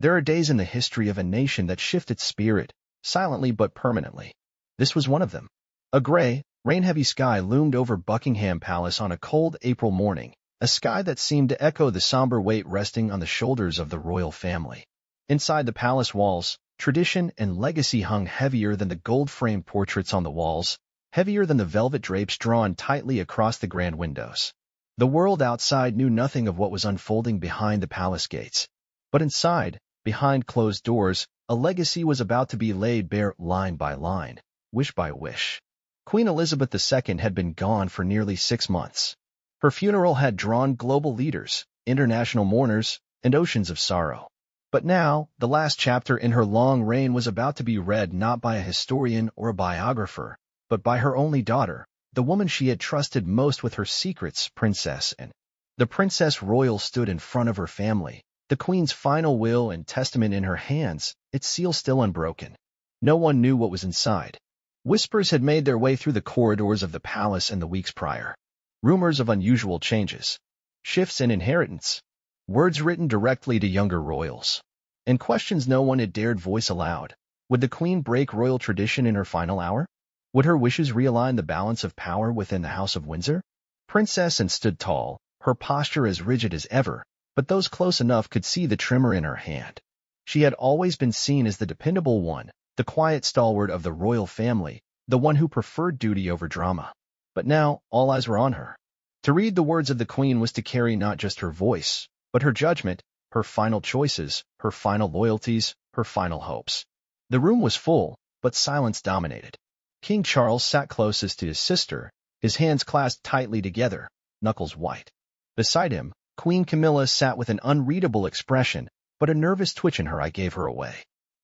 There are days in the history of a nation that shift its spirit, silently but permanently. This was one of them. A gray, rain-heavy sky loomed over Buckingham Palace on a cold April morning, a sky that seemed to echo the somber weight resting on the shoulders of the royal family. Inside the palace walls, tradition and legacy hung heavier than the gold-framed portraits on the walls, heavier than the velvet drapes drawn tightly across the grand windows. The world outside knew nothing of what was unfolding behind the palace gates. But inside, behind closed doors, a legacy was about to be laid bare line by line, wish by wish. Queen Elizabeth II had been gone for nearly 6 months. Her funeral had drawn global leaders, international mourners, and oceans of sorrow. But now, the last chapter in her long reign was about to be read not by a historian or a biographer, but by her only daughter, the woman she had trusted most with her secrets, Princess Anne. The Princess Royal stood in front of her family, the Queen's final will and testament in her hands, its seal still unbroken. No one knew what was inside. Whispers had made their way through the corridors of the palace in the weeks prior. Rumors of unusual changes, shifts in inheritance, words written directly to younger royals, and questions no one had dared voice aloud. Would the Queen break royal tradition in her final hour? Would her wishes realign the balance of power within the House of Windsor? Princess Anne stood tall, her posture as rigid as ever, but those close enough could see the tremor in her hand. She had always been seen as the dependable one, the quiet stalwart of the royal family, the one who preferred duty over drama. But now, all eyes were on her. To read the words of the Queen was to carry not just her voice, but her judgment, her final choices, her final loyalties, her final hopes. The room was full, but silence dominated. King Charles sat closest to his sister, his hands clasped tightly together, knuckles white. Beside him, Queen Camilla sat with an unreadable expression, but a nervous twitch in her eye gave her away.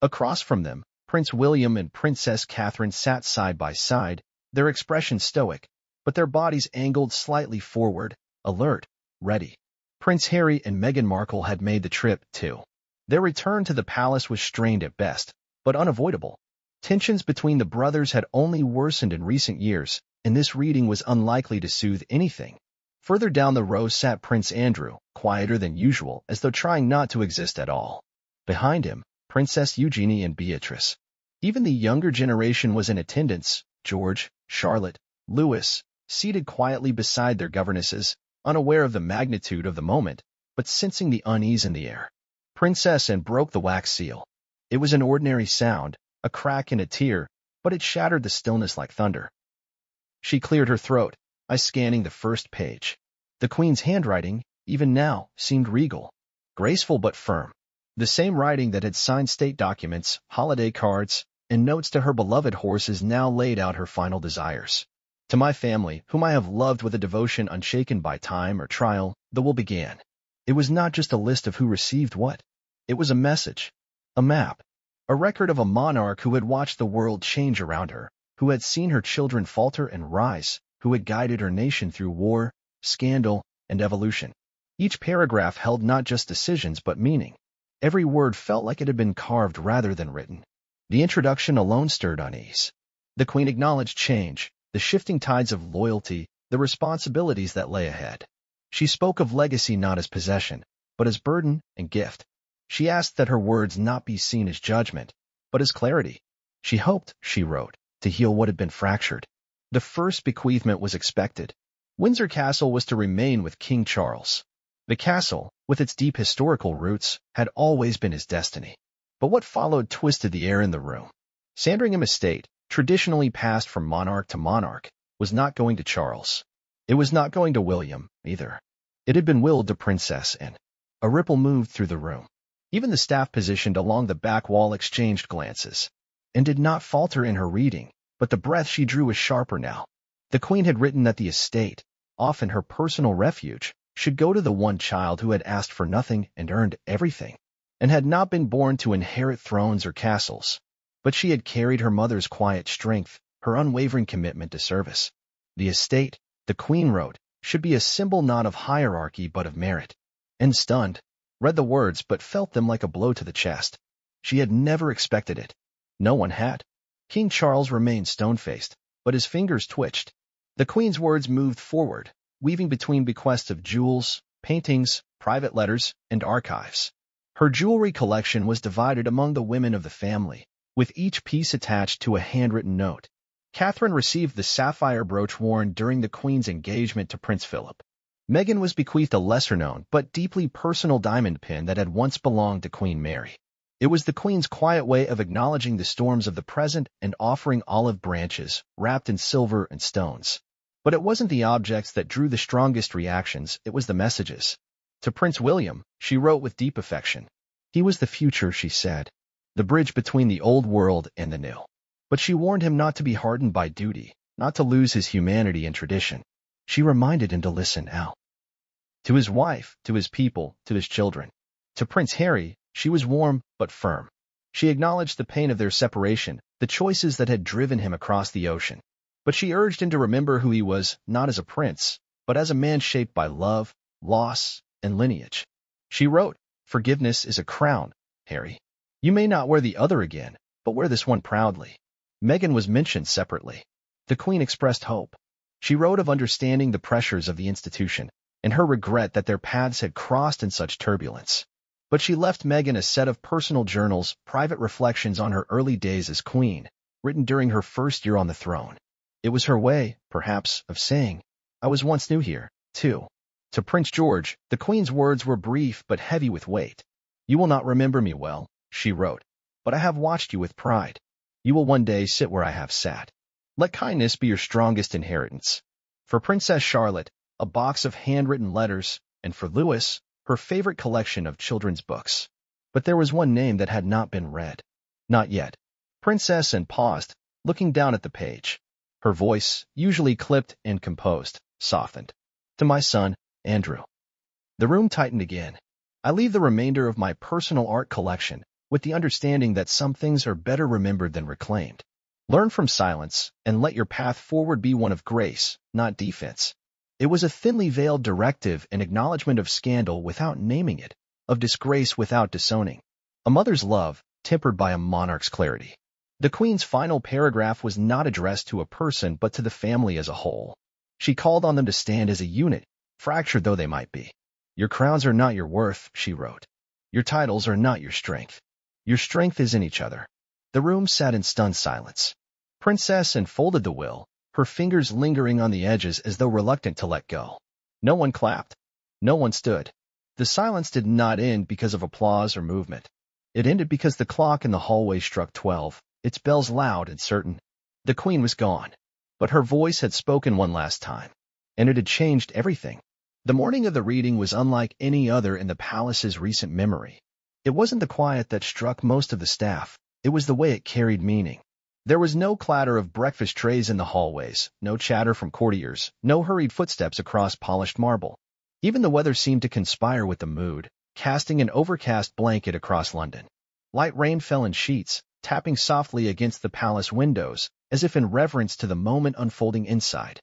Across from them, Prince William and Princess Catherine sat side by side, their expressions stoic, but their bodies angled slightly forward, alert, ready. Prince Harry and Meghan Markle had made the trip, too. Their return to the palace was strained at best, but unavoidable. Tensions between the brothers had only worsened in recent years, and this reading was unlikely to soothe anything. Further down the row sat Prince Andrew, quieter than usual, as though trying not to exist at all. Behind him, Princess Eugenie and Beatrice. Even the younger generation was in attendance, George, Charlotte, Louis, seated quietly beside their governesses, unaware of the magnitude of the moment, but sensing the unease in the air. Princess Anne broke the wax seal. It was an ordinary sound, a crack and a tear, but it shattered the stillness like thunder. She cleared her throat, eyes scanning the first page. The Queen's handwriting, even now, seemed regal, graceful but firm. The same writing that had signed state documents, holiday cards, and notes to her beloved horses now laid out her final desires. To my family, whom I have loved with a devotion unshaken by time or trial, the will began. It was not just a list of who received what. It was a message, a map, a record of a monarch who had watched the world change around her, who had seen her children falter and rise, who had guided her nation through war, scandal, and evolution. Each paragraph held not just decisions but meaning. Every word felt like it had been carved rather than written. The introduction alone stirred unease. The Queen acknowledged change, the shifting tides of loyalty, the responsibilities that lay ahead. She spoke of legacy not as possession, but as burden and gift. She asked that her words not be seen as judgment, but as clarity. She hoped, she wrote, to heal what had been fractured. The first bequeathment was expected. Windsor Castle was to remain with King Charles. The castle, with its deep historical roots, had always been his destiny. But what followed twisted the air in the room. Sandringham Estate, traditionally passed from monarch to monarch, was not going to Charles. It was not going to William, either. It had been willed to Princess Anne. A ripple moved through the room. Even the staff positioned along the back wall exchanged glances, and did not falter in her reading, but the breath she drew was sharper now. The Queen had written that the estate, often her personal refuge, should go to the one child who had asked for nothing and earned everything, and had not been born to inherit thrones or castles. But she had carried her mother's quiet strength, her unwavering commitment to service. The estate, the Queen wrote, should be a symbol not of hierarchy but of merit. And stunned, read the words but felt them like a blow to the chest. She had never expected it. No one had. King Charles remained stone-faced, but his fingers twitched. The Queen's words moved forward, weaving between bequests of jewels, paintings, private letters, and archives. Her jewelry collection was divided among the women of the family, with each piece attached to a handwritten note. Catherine received the sapphire brooch worn during the Queen's engagement to Prince Philip. Meghan was bequeathed a lesser-known but deeply personal diamond pin that had once belonged to Queen Mary. It was the Queen's quiet way of acknowledging the storms of the present and offering olive branches, wrapped in silver and stones. But it wasn't the objects that drew the strongest reactions, it was the messages. To Prince William, she wrote with deep affection. He was the future, she said, the bridge between the old world and the new. But she warned him not to be hardened by duty, not to lose his humanity and tradition. She reminded him to listen out. To his wife, to his people, to his children. To Prince Harry, she was warm but firm. She acknowledged the pain of their separation, the choices that had driven him across the ocean. But she urged him to remember who he was, not as a prince, but as a man shaped by love, loss, and lineage. She wrote, "Forgiveness is a crown, Harry. You may not wear the other again, but wear this one proudly." Meghan was mentioned separately. The Queen expressed hope. She wrote of understanding the pressures of the institution and her regret that their paths had crossed in such turbulence. But she left Meghan a set of personal journals, private reflections on her early days as Queen, written during her first year on the throne. It was her way, perhaps, of saying, "I was once new here, too." To Prince George, the Queen's words were brief but heavy with weight. "You will not remember me well," she wrote, "but I have watched you with pride. You will one day sit where I have sat. Let kindness be your strongest inheritance." For Princess Charlotte, a box of handwritten letters, and for Louis, her favorite collection of children's books. But there was one name that had not been read. Not yet. Princess Anne paused, looking down at the page. Her voice, usually clipped and composed, softened. "To my son, Andrew." The room tightened again. "I leave the remainder of my personal art collection with the understanding that some things are better remembered than reclaimed. Learn from silence, and let your path forward be one of grace, not defense." It was a thinly veiled directive, an acknowledgement of scandal without naming it, of disgrace without disowning. A mother's love, tempered by a monarch's clarity. The Queen's final paragraph was not addressed to a person but to the family as a whole. She called on them to stand as a unit, fractured though they might be. "Your crowns are not your worth," she wrote. "Your titles are not your strength. Your strength is in each other." The room sat in stunned silence. Princess unfolded the will, her fingers lingering on the edges as though reluctant to let go. No one clapped. No one stood. The silence did not end because of applause or movement. It ended because the clock in the hallway struck 12, its bells loud and certain. The Queen was gone, but her voice had spoken one last time, and it had changed everything. The morning of the reading was unlike any other in the palace's recent memory. It wasn't the quiet that struck most of the staff. It was the way it carried meaning. There was no clatter of breakfast trays in the hallways, no chatter from courtiers, no hurried footsteps across polished marble. Even the weather seemed to conspire with the mood, casting an overcast blanket across London. Light rain fell in sheets, tapping softly against the palace windows, as if in reverence to the moment unfolding inside.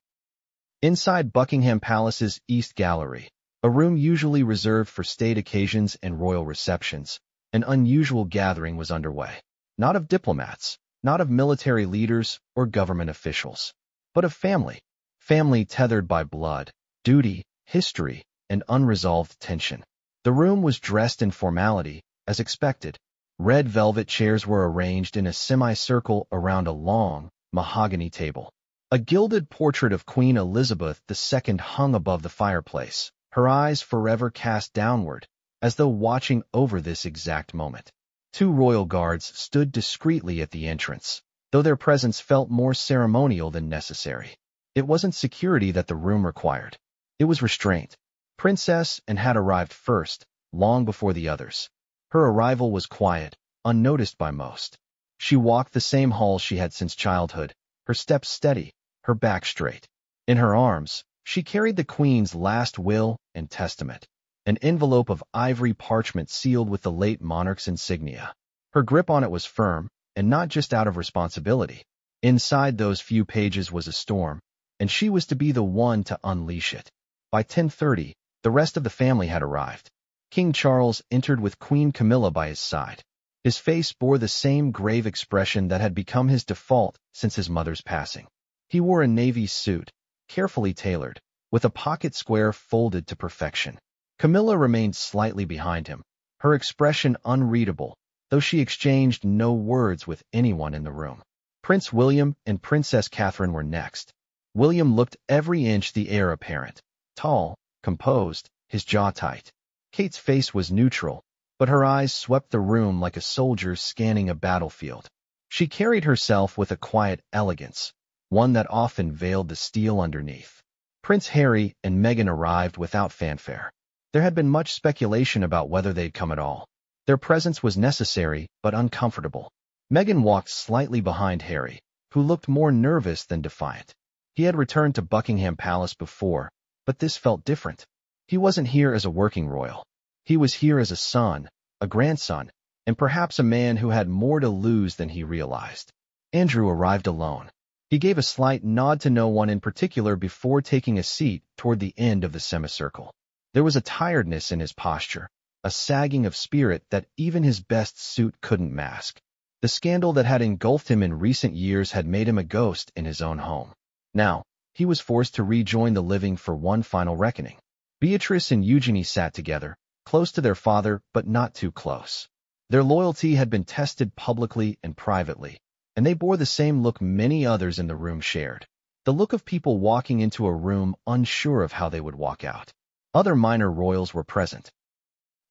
Inside Buckingham Palace's East Gallery, a room usually reserved for state occasions and royal receptions, an unusual gathering was underway. Not of diplomats, not of military leaders or government officials, but of family. Family tethered by blood, duty, history, and unresolved tension. The room was dressed in formality, as expected. Red velvet chairs were arranged in a semicircle around a long, mahogany table. A gilded portrait of Queen Elizabeth II hung above the fireplace, her eyes forever cast downward, as though watching over this exact moment. 2 royal guards stood discreetly at the entrance, though their presence felt more ceremonial than necessary. It wasn't security that the room required. It was restraint. Princess Anne had arrived first, long before the others. Her arrival was quiet, unnoticed by most. She walked the same halls she had since childhood, her steps steady, her back straight. In her arms, she carried the Queen's last will and testament, an envelope of ivory parchment sealed with the late monarch's insignia. Her grip on it was firm, and not just out of responsibility. Inside those few pages was a storm, and she was to be the one to unleash it. By 10:30, the rest of the family had arrived. King Charles entered with Queen Camilla by his side. His face bore the same grave expression that had become his default since his mother's passing. He wore a navy suit, carefully tailored, with a pocket square folded to perfection. Camilla remained slightly behind him, her expression unreadable, though she exchanged no words with anyone in the room. Prince William and Princess Catherine were next. William looked every inch the heir apparent, tall, composed, his jaw tight. Kate's face was neutral, but her eyes swept the room like a soldier scanning a battlefield. She carried herself with a quiet elegance, one that often veiled the steel underneath. Prince Harry and Meghan arrived without fanfare. There had been much speculation about whether they'd come at all. Their presence was necessary but uncomfortable. Meghan walked slightly behind Harry, who looked more nervous than defiant. He had returned to Buckingham Palace before, but this felt different. He wasn't here as a working royal. He was here as a son, a grandson, and perhaps a man who had more to lose than he realized. Andrew arrived alone. He gave a slight nod to no one in particular before taking a seat toward the end of the semicircle. There was a tiredness in his posture, a sagging of spirit that even his best suit couldn't mask. The scandal that had engulfed him in recent years had made him a ghost in his own home. Now, he was forced to rejoin the living for one final reckoning. Beatrice and Eugenie sat together, close to their father but not too close. Their loyalty had been tested publicly and privately, and they bore the same look many others in the room shared. The look of people walking into a room unsure of how they would walk out. Other minor royals were present.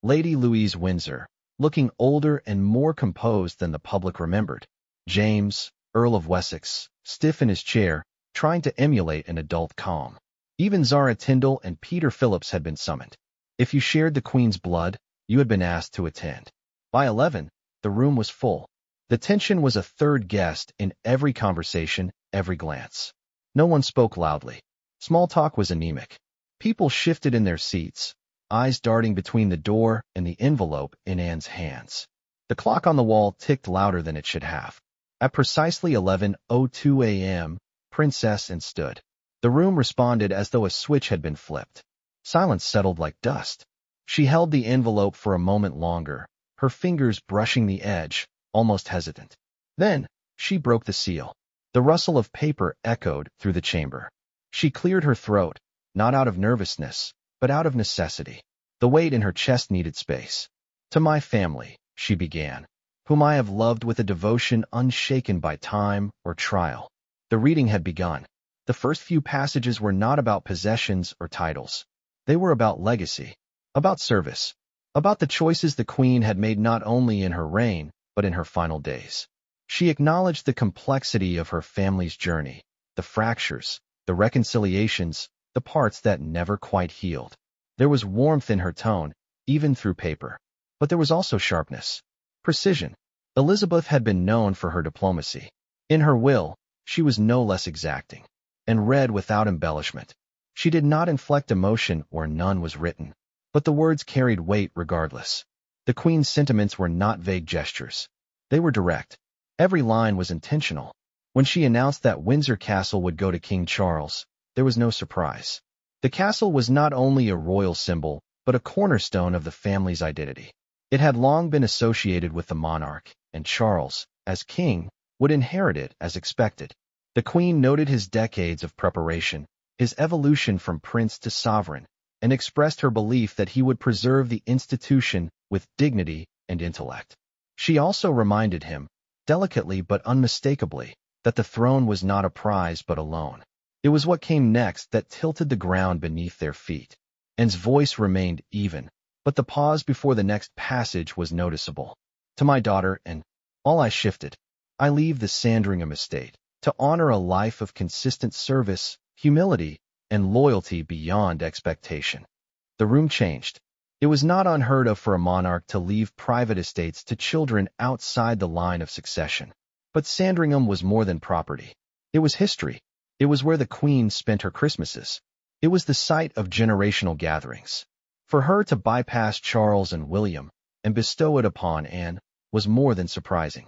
Lady Louise Windsor, looking older and more composed than the public remembered. James, Earl of Wessex, stiff in his chair, trying to emulate an adult calm. Even Zara Tyndall and Peter Phillips had been summoned. If you shared the Queen's blood, you had been asked to attend. By 11, the room was full. The tension was a third guest in every conversation, every glance. No one spoke loudly. Small talk was anemic. People shifted in their seats, eyes darting between the door and the envelope in Anne's hands. The clock on the wall ticked louder than it should have. At precisely 11:02 a.m., Princess Anne stood. The room responded as though a switch had been flipped. Silence settled like dust. She held the envelope for a moment longer, her fingers brushing the edge, almost hesitant. Then, she broke the seal. The rustle of paper echoed through the chamber. She cleared her throat, not out of nervousness, but out of necessity. The weight in her chest needed space. "To my family," she began, "whom I have loved with a devotion unshaken by time or trial." The reading had begun. The first few passages were not about possessions or titles. They were about legacy, about service, about the choices the Queen had made not only in her reign, but in her final days. She acknowledged the complexity of her family's journey, the fractures, the reconciliations, the parts that never quite healed. There was warmth in her tone, even through paper. But there was also sharpness, precision. Elizabeth had been known for her diplomacy. In her will, she was no less exacting, and read without embellishment. She did not inflect emotion where none was written, but the words carried weight regardless. The Queen's sentiments were not vague gestures. They were direct. Every line was intentional. When she announced that Windsor Castle would go to King Charles, there was no surprise. The castle was not only a royal symbol, but a cornerstone of the family's identity. It had long been associated with the monarch, and Charles, as king, would inherit it as expected. The Queen noted his decades of preparation, his evolution from prince to sovereign, and expressed her belief that he would preserve the institution with dignity and intellect. She also reminded him, delicately but unmistakably, that the throne was not a prize but a loan. It was what came next that tilted the ground beneath their feet. Anne's voice remained even, but the pause before the next passage was noticeable. "To my daughter, and all I shifted. I leave the Sandringham estate, to honor a life of consistent service, humility, and loyalty beyond expectation." The room changed. It was not unheard of for a monarch to leave private estates to children outside the line of succession. But Sandringham was more than property. It was history. It was where the Queen spent her Christmases. It was the site of generational gatherings. For her to bypass Charles and William and bestow it upon Anne was more than surprising.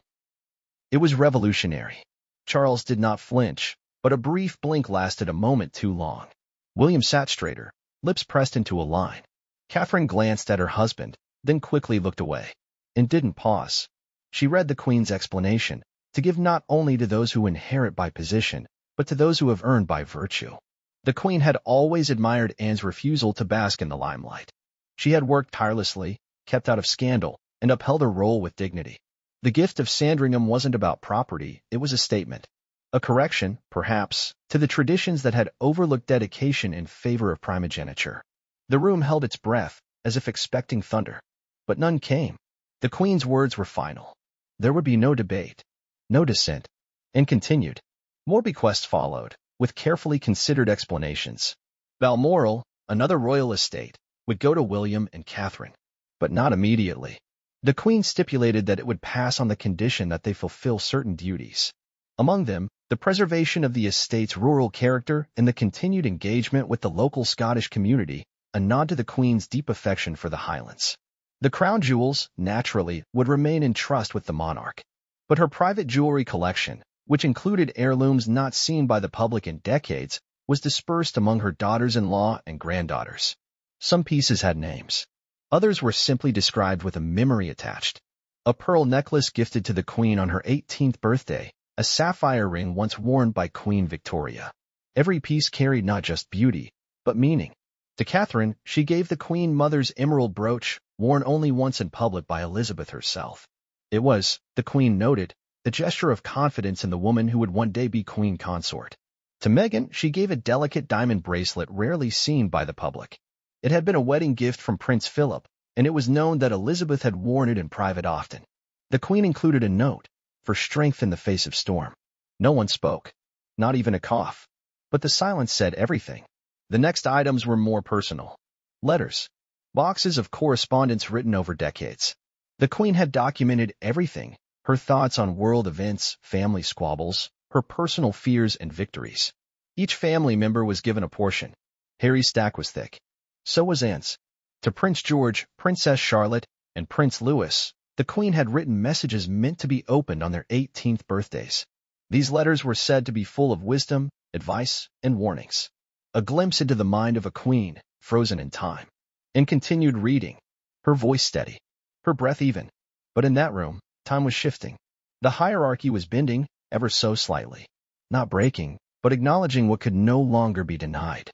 It was revolutionary. Charles did not flinch, but a brief blink lasted a moment too long. William sat straighter, lips pressed into a line. Catherine glanced at her husband, then quickly looked away, and didn't pause. She read the Queen's explanation, to give not only to those who inherit by position, but to those who have earned by virtue. The Queen had always admired Anne's refusal to bask in the limelight. She had worked tirelessly, kept out of scandal, and upheld her role with dignity. The gift of Sandringham wasn't about property, it was a statement. A correction, perhaps, to the traditions that had overlooked dedication in favor of primogeniture. The room held its breath, as if expecting thunder. But none came. The Queen's words were final. There would be no debate, no dissent, and continued. More bequests followed, with carefully considered explanations. Balmoral, another royal estate, would go to William and Catherine, but not immediately. The Queen stipulated that it would pass on the condition that they fulfill certain duties. Among them, the preservation of the estate's rural character and the continued engagement with the local Scottish community, a nod to the Queen's deep affection for the Highlands. The crown jewels, naturally, would remain in trust with the monarch. But her private jewelry collection, which included heirlooms not seen by the public in decades, was dispersed among her daughters-in-law and granddaughters. Some pieces had names. Others were simply described with a memory attached. A pearl necklace gifted to the Queen on her 18th birthday, a sapphire ring once worn by Queen Victoria. Every piece carried not just beauty, but meaning. To Catherine, she gave the Queen Mother's emerald brooch, worn only once in public by Elizabeth herself. It was, the Queen noted, the gesture of confidence in the woman who would one day be Queen Consort. To Meghan, she gave a delicate diamond bracelet rarely seen by the public. It had been a wedding gift from Prince Philip, and it was known that Elizabeth had worn it in private often. The Queen included a note, for strength in the face of storm. No one spoke, not even a cough. But the silence said everything. The next items were more personal. Letters. Boxes of correspondence written over decades. The Queen had documented everything, her thoughts on world events, family squabbles, her personal fears and victories. Each family member was given a portion. Harry's stack was thick. So was Anne's. To Prince George, Princess Charlotte, and Prince Louis, the Queen had written messages meant to be opened on their 18th birthdays. These letters were said to be full of wisdom, advice, and warnings. A glimpse into the mind of a queen, frozen in time. And continued reading, her voice steady, her breath even. But in that room, time was shifting. The hierarchy was bending, ever so slightly. Not breaking, but acknowledging what could no longer be denied.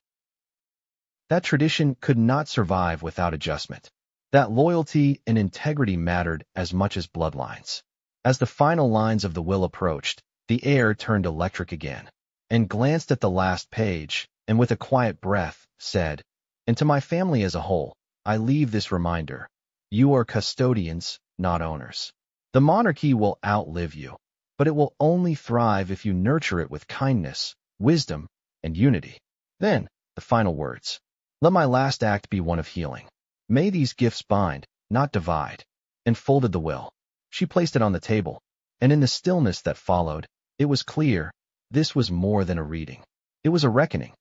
That tradition could not survive without adjustment. That loyalty and integrity mattered as much as bloodlines. As the final lines of the will approached, the air turned electric again, and glanced at the last page, and with a quiet breath, said, "And to my family as a whole, I leave this reminder. You are custodians, not owners. The monarchy will outlive you, but it will only thrive if you nurture it with kindness, wisdom, and unity." Then, the final words. "Let my last act be one of healing. May these gifts bind, not divide," and folded the will. She placed it on the table, and in the stillness that followed, it was clear, this was more than a reading. It was a reckoning.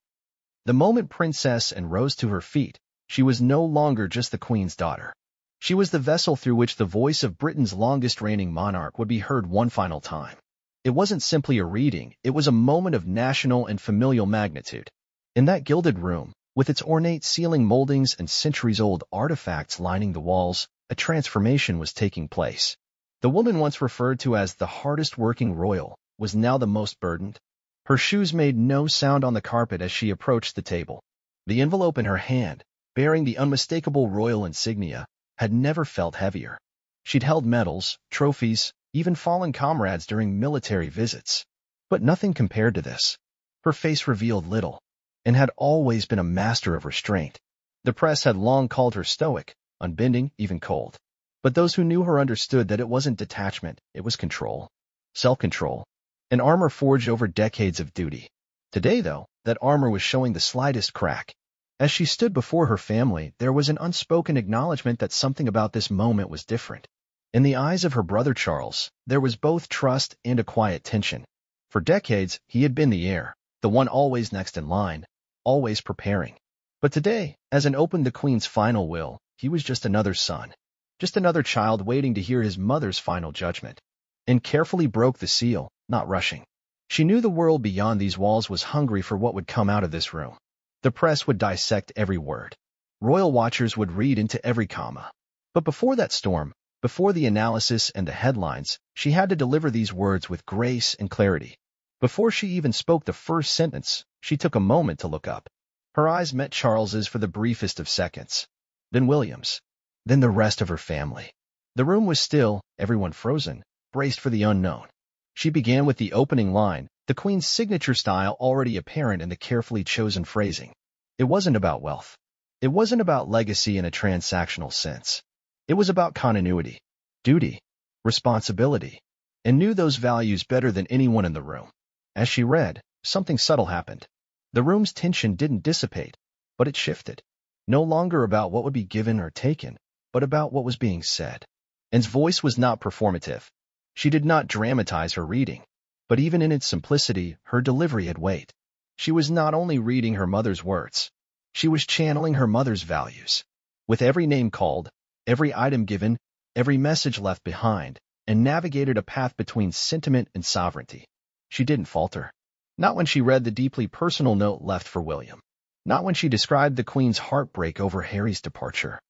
The moment Princess Anne rose to her feet, she was no longer just the Queen's daughter. She was the vessel through which the voice of Britain's longest-reigning monarch would be heard one final time. It wasn't simply a reading, it was a moment of national and familial magnitude. In that gilded room, with its ornate ceiling moldings and centuries-old artifacts lining the walls, a transformation was taking place. The woman once referred to as the hardest-working royal was now the most burdened. Her shoes made no sound on the carpet as she approached the table. The envelope in her hand, bearing the unmistakable royal insignia, had never felt heavier. She'd held medals, trophies, even fallen comrades during military visits. But nothing compared to this. Her face revealed little, and had always been a master of restraint. The press had long called her stoic, unbending, even cold. But those who knew her understood that it wasn't detachment, it was control. Self-control. An armor forged over decades of duty. Today, though, that armor was showing the slightest crack. As she stood before her family, there was an unspoken acknowledgement that something about this moment was different. In the eyes of her brother Charles, there was both trust and a quiet tension. For decades, he had been the heir, the one always next in line, always preparing. But today, as Anne opened the Queen's final will, he was just another son. Just another child waiting to hear his mother's final judgment. And carefully broke the seal, not rushing. She knew the world beyond these walls was hungry for what would come out of this room. The press would dissect every word. Royal watchers would read into every comma. But before that storm, before the analysis and the headlines, she had to deliver these words with grace and clarity. Before she even spoke the first sentence, she took a moment to look up. Her eyes met Charles's for the briefest of seconds. Then William's. then the rest of her family. The room was still, everyone frozen, braced for the unknown. She began with the opening line, the Queen's signature style already apparent in the carefully chosen phrasing. It wasn't about wealth. It wasn't about legacy in a transactional sense. It was about continuity, duty, responsibility, and knew those values better than anyone in the room. As she read, something subtle happened. The room's tension didn't dissipate, but it shifted. No longer about what would be given or taken, but about what was being said. Anne's voice was not performative. She did not dramatize her reading, but even in its simplicity, her delivery had weight. She was not only reading her mother's words, she was channeling her mother's values. With every name called, every item given, every message left behind, and navigated a path between sentiment and sovereignty. She didn't falter. Not when she read the deeply personal note left for William. Not when she described the Queen's heartbreak over Harry's departure.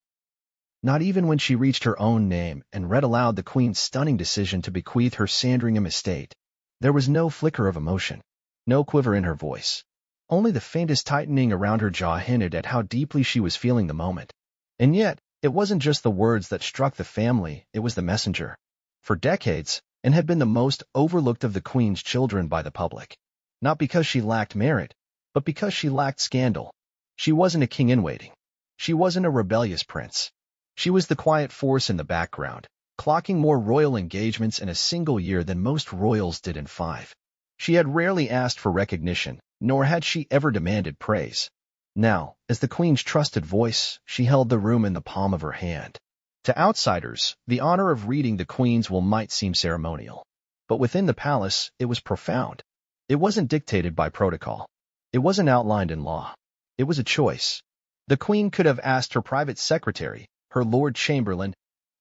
Not even when she reached her own name and read aloud the Queen's stunning decision to bequeath her Sandringham estate. There was no flicker of emotion, no quiver in her voice. Only the faintest tightening around her jaw hinted at how deeply she was feeling the moment. And yet, it wasn't just the words that struck the family, it was the messenger. For decades, Anne had been the most overlooked of the Queen's children by the public. Not because she lacked merit, but because she lacked scandal. She wasn't a king-in-waiting. She wasn't a rebellious prince. She was the quiet force in the background, clocking more royal engagements in a single year than most royals did in 5. She had rarely asked for recognition, nor had she ever demanded praise. Now, as the Queen's trusted voice, she held the room in the palm of her hand. To outsiders, the honor of reading the Queen's will might seem ceremonial. But within the palace, it was profound. It wasn't dictated by protocol. It wasn't outlined in law. It was a choice. The Queen could have asked her private secretary, her Lord Chamberlain,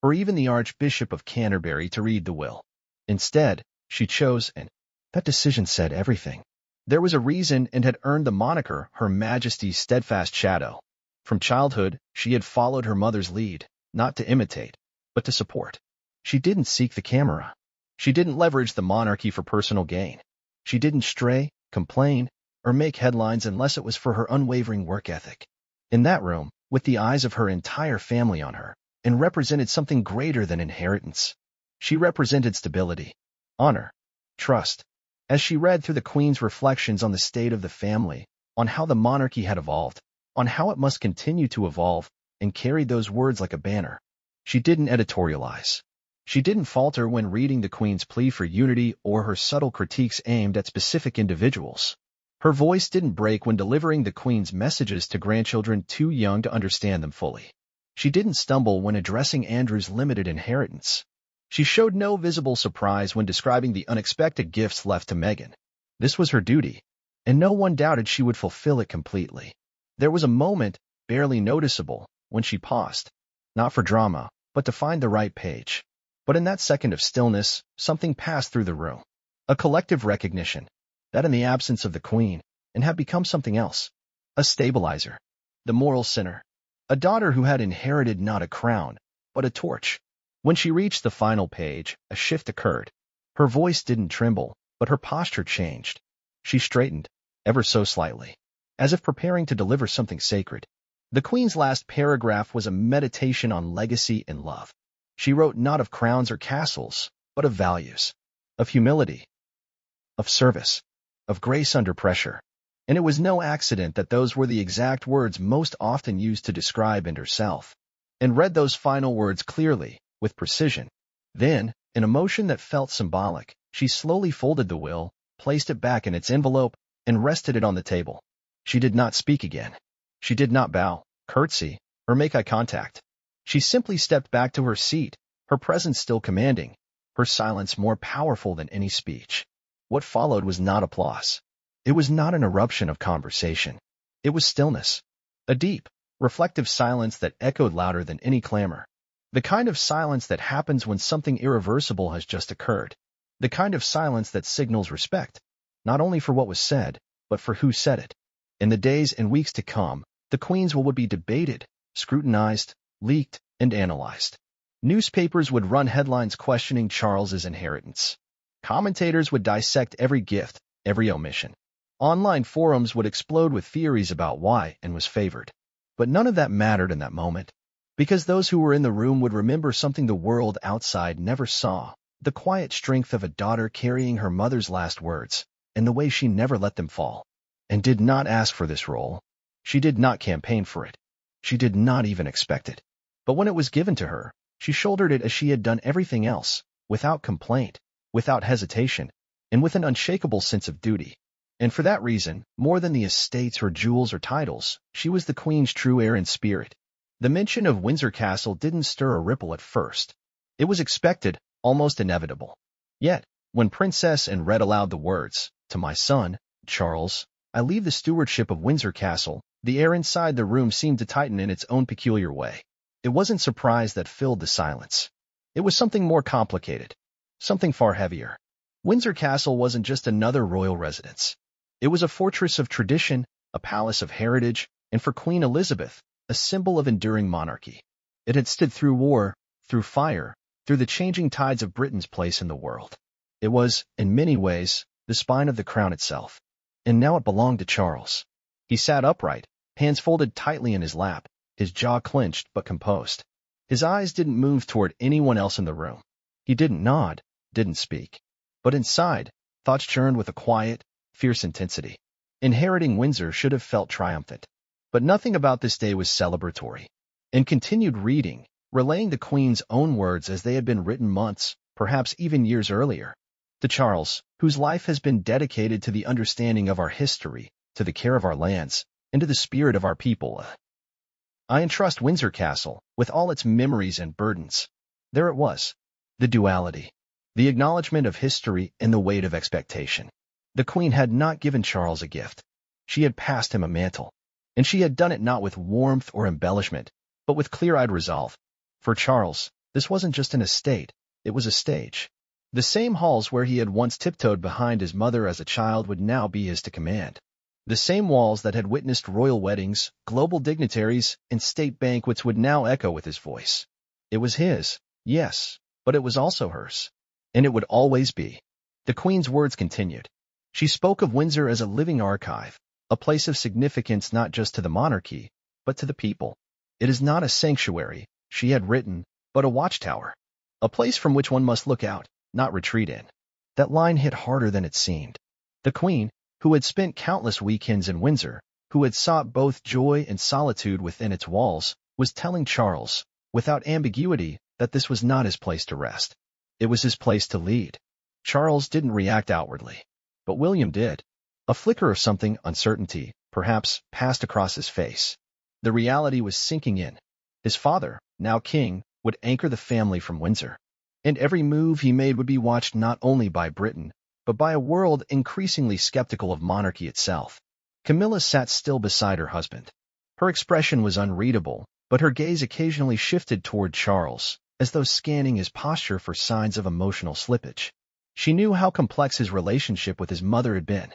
or even the Archbishop of Canterbury to read the will. Instead, she chose, and that decision said everything. There was a reason and had earned the moniker Her Majesty's Steadfast Shadow. From childhood, she had followed her mother's lead, not to imitate, but to support. She didn't seek the camera. She didn't leverage the monarchy for personal gain. She didn't stray, complain, or make headlines unless it was for her unwavering work ethic. In that room, with the eyes of her entire family on her, and represented something greater than inheritance. She represented stability, honor, trust. As she read through the Queen's reflections on the state of the family, on how the monarchy had evolved, on how it must continue to evolve, and carried those words like a banner, she didn't editorialize. She didn't falter when reading the Queen's plea for unity or her subtle critiques aimed at specific individuals. Her voice didn't break when delivering the Queen's messages to grandchildren too young to understand them fully. She didn't stumble when addressing Andrew's limited inheritance. She showed no visible surprise when describing the unexpected gifts left to Meghan. This was her duty, and no one doubted she would fulfill it completely. There was a moment, barely noticeable, when she paused, not for drama, but to find the right page. But in that second of stillness, something passed through the room. A collective recognition that in the absence of the Queen, Anne had become something else. A stabilizer. The moral center. A daughter who had inherited not a crown, but a torch. When she reached the final page, a shift occurred. Her voice didn't tremble, but her posture changed. She straightened, ever so slightly, as if preparing to deliver something sacred. The Queen's last paragraph was a meditation on legacy and love. She wrote not of crowns or castles, but of values, of humility, of service, of grace under pressure. And it was no accident that those were the exact words most often used to describe Anne herself. And read those final words clearly, with precision. Then, in a motion that felt symbolic, she slowly folded the will, placed it back in its envelope, and rested it on the table. She did not speak again. She did not bow, curtsy, or make eye contact. She simply stepped back to her seat, her presence still commanding, her silence more powerful than any speech. What followed was not applause. It was not an eruption of conversation. It was stillness. A deep, reflective silence that echoed louder than any clamor. The kind of silence that happens when something irreversible has just occurred. The kind of silence that signals respect, not only for what was said, but for who said it. In the days and weeks to come, the Queen's will would be debated, scrutinized, leaked, and analyzed. Newspapers would run headlines questioning Charles's inheritance. Commentators would dissect every gift, every omission. Online forums would explode with theories about why Anne was favored. But none of that mattered in that moment. Because those who were in the room would remember something the world outside never saw, the quiet strength of a daughter carrying her mother's last words, and the way she never let them fall. And did not ask for this role. She did not campaign for it. She did not even expect it. But when it was given to her, she shouldered it as she had done everything else, without complaint, without hesitation, and with an unshakable sense of duty. And for that reason, more than the estates or jewels or titles, she was the Queen's true heir in spirit. The mention of Windsor Castle didn't stir a ripple at first. It was expected, almost inevitable. Yet, when Princess Anne read aloud the words, "To my son, Charles, I leave the stewardship of Windsor Castle," the air inside the room seemed to tighten in its own peculiar way. It wasn't surprise that filled the silence. It was something more complicated, something far heavier. Windsor Castle wasn't just another royal residence. It was a fortress of tradition, a palace of heritage, and for Queen Elizabeth, a symbol of enduring monarchy. It had stood through war, through fire, through the changing tides of Britain's place in the world. It was, in many ways, the spine of the crown itself. And now it belonged to Charles. He sat upright, hands folded tightly in his lap, his jaw clenched but composed. His eyes didn't move toward anyone else in the room. He didn't nod, didn't speak. But inside, thoughts churned with a quiet, fierce intensity. Inheriting Windsor should have felt triumphant. But nothing about this day was celebratory. And continued reading, relaying the Queen's own words as they had been written months, perhaps even years earlier. To Charles, whose life has been dedicated to the understanding of our history, to the care of our lands, and to the spirit of our people, I entrust Windsor Castle, with all its memories and burdens. There it was, the duality, the acknowledgement of history and the weight of expectation. The Queen had not given Charles a gift. She had passed him a mantle. And she had done it not with warmth or embellishment, but with clear-eyed resolve. For Charles, this wasn't just an estate, it was a stage. The same halls where he had once tiptoed behind his mother as a child would now be his to command. The same walls that had witnessed royal weddings, global dignitaries, and state banquets would now echo with his voice. It was his, yes, but it was also hers. And it would always be. The Queen's words continued. She spoke of Windsor as a living archive, a place of significance not just to the monarchy, but to the people. It is not a sanctuary, she had written, but a watchtower. A place from which one must look out, not retreat in. That line hit harder than it seemed. The Queen, who had spent countless weekends in Windsor, who had sought both joy and solitude within its walls, was telling Charles, without ambiguity, that this was not his place to rest. It was his place to lead. Charles didn't react outwardly, but William did. A flicker of something, uncertainty, perhaps, passed across his face. The reality was sinking in. His father, now king, would anchor the family from Windsor. And every move he made would be watched not only by Britain, but by a world increasingly skeptical of monarchy itself. Camilla sat still beside her husband. Her expression was unreadable, but her gaze occasionally shifted toward Charles, as though scanning his posture for signs of emotional slippage. She knew how complex his relationship with his mother had been.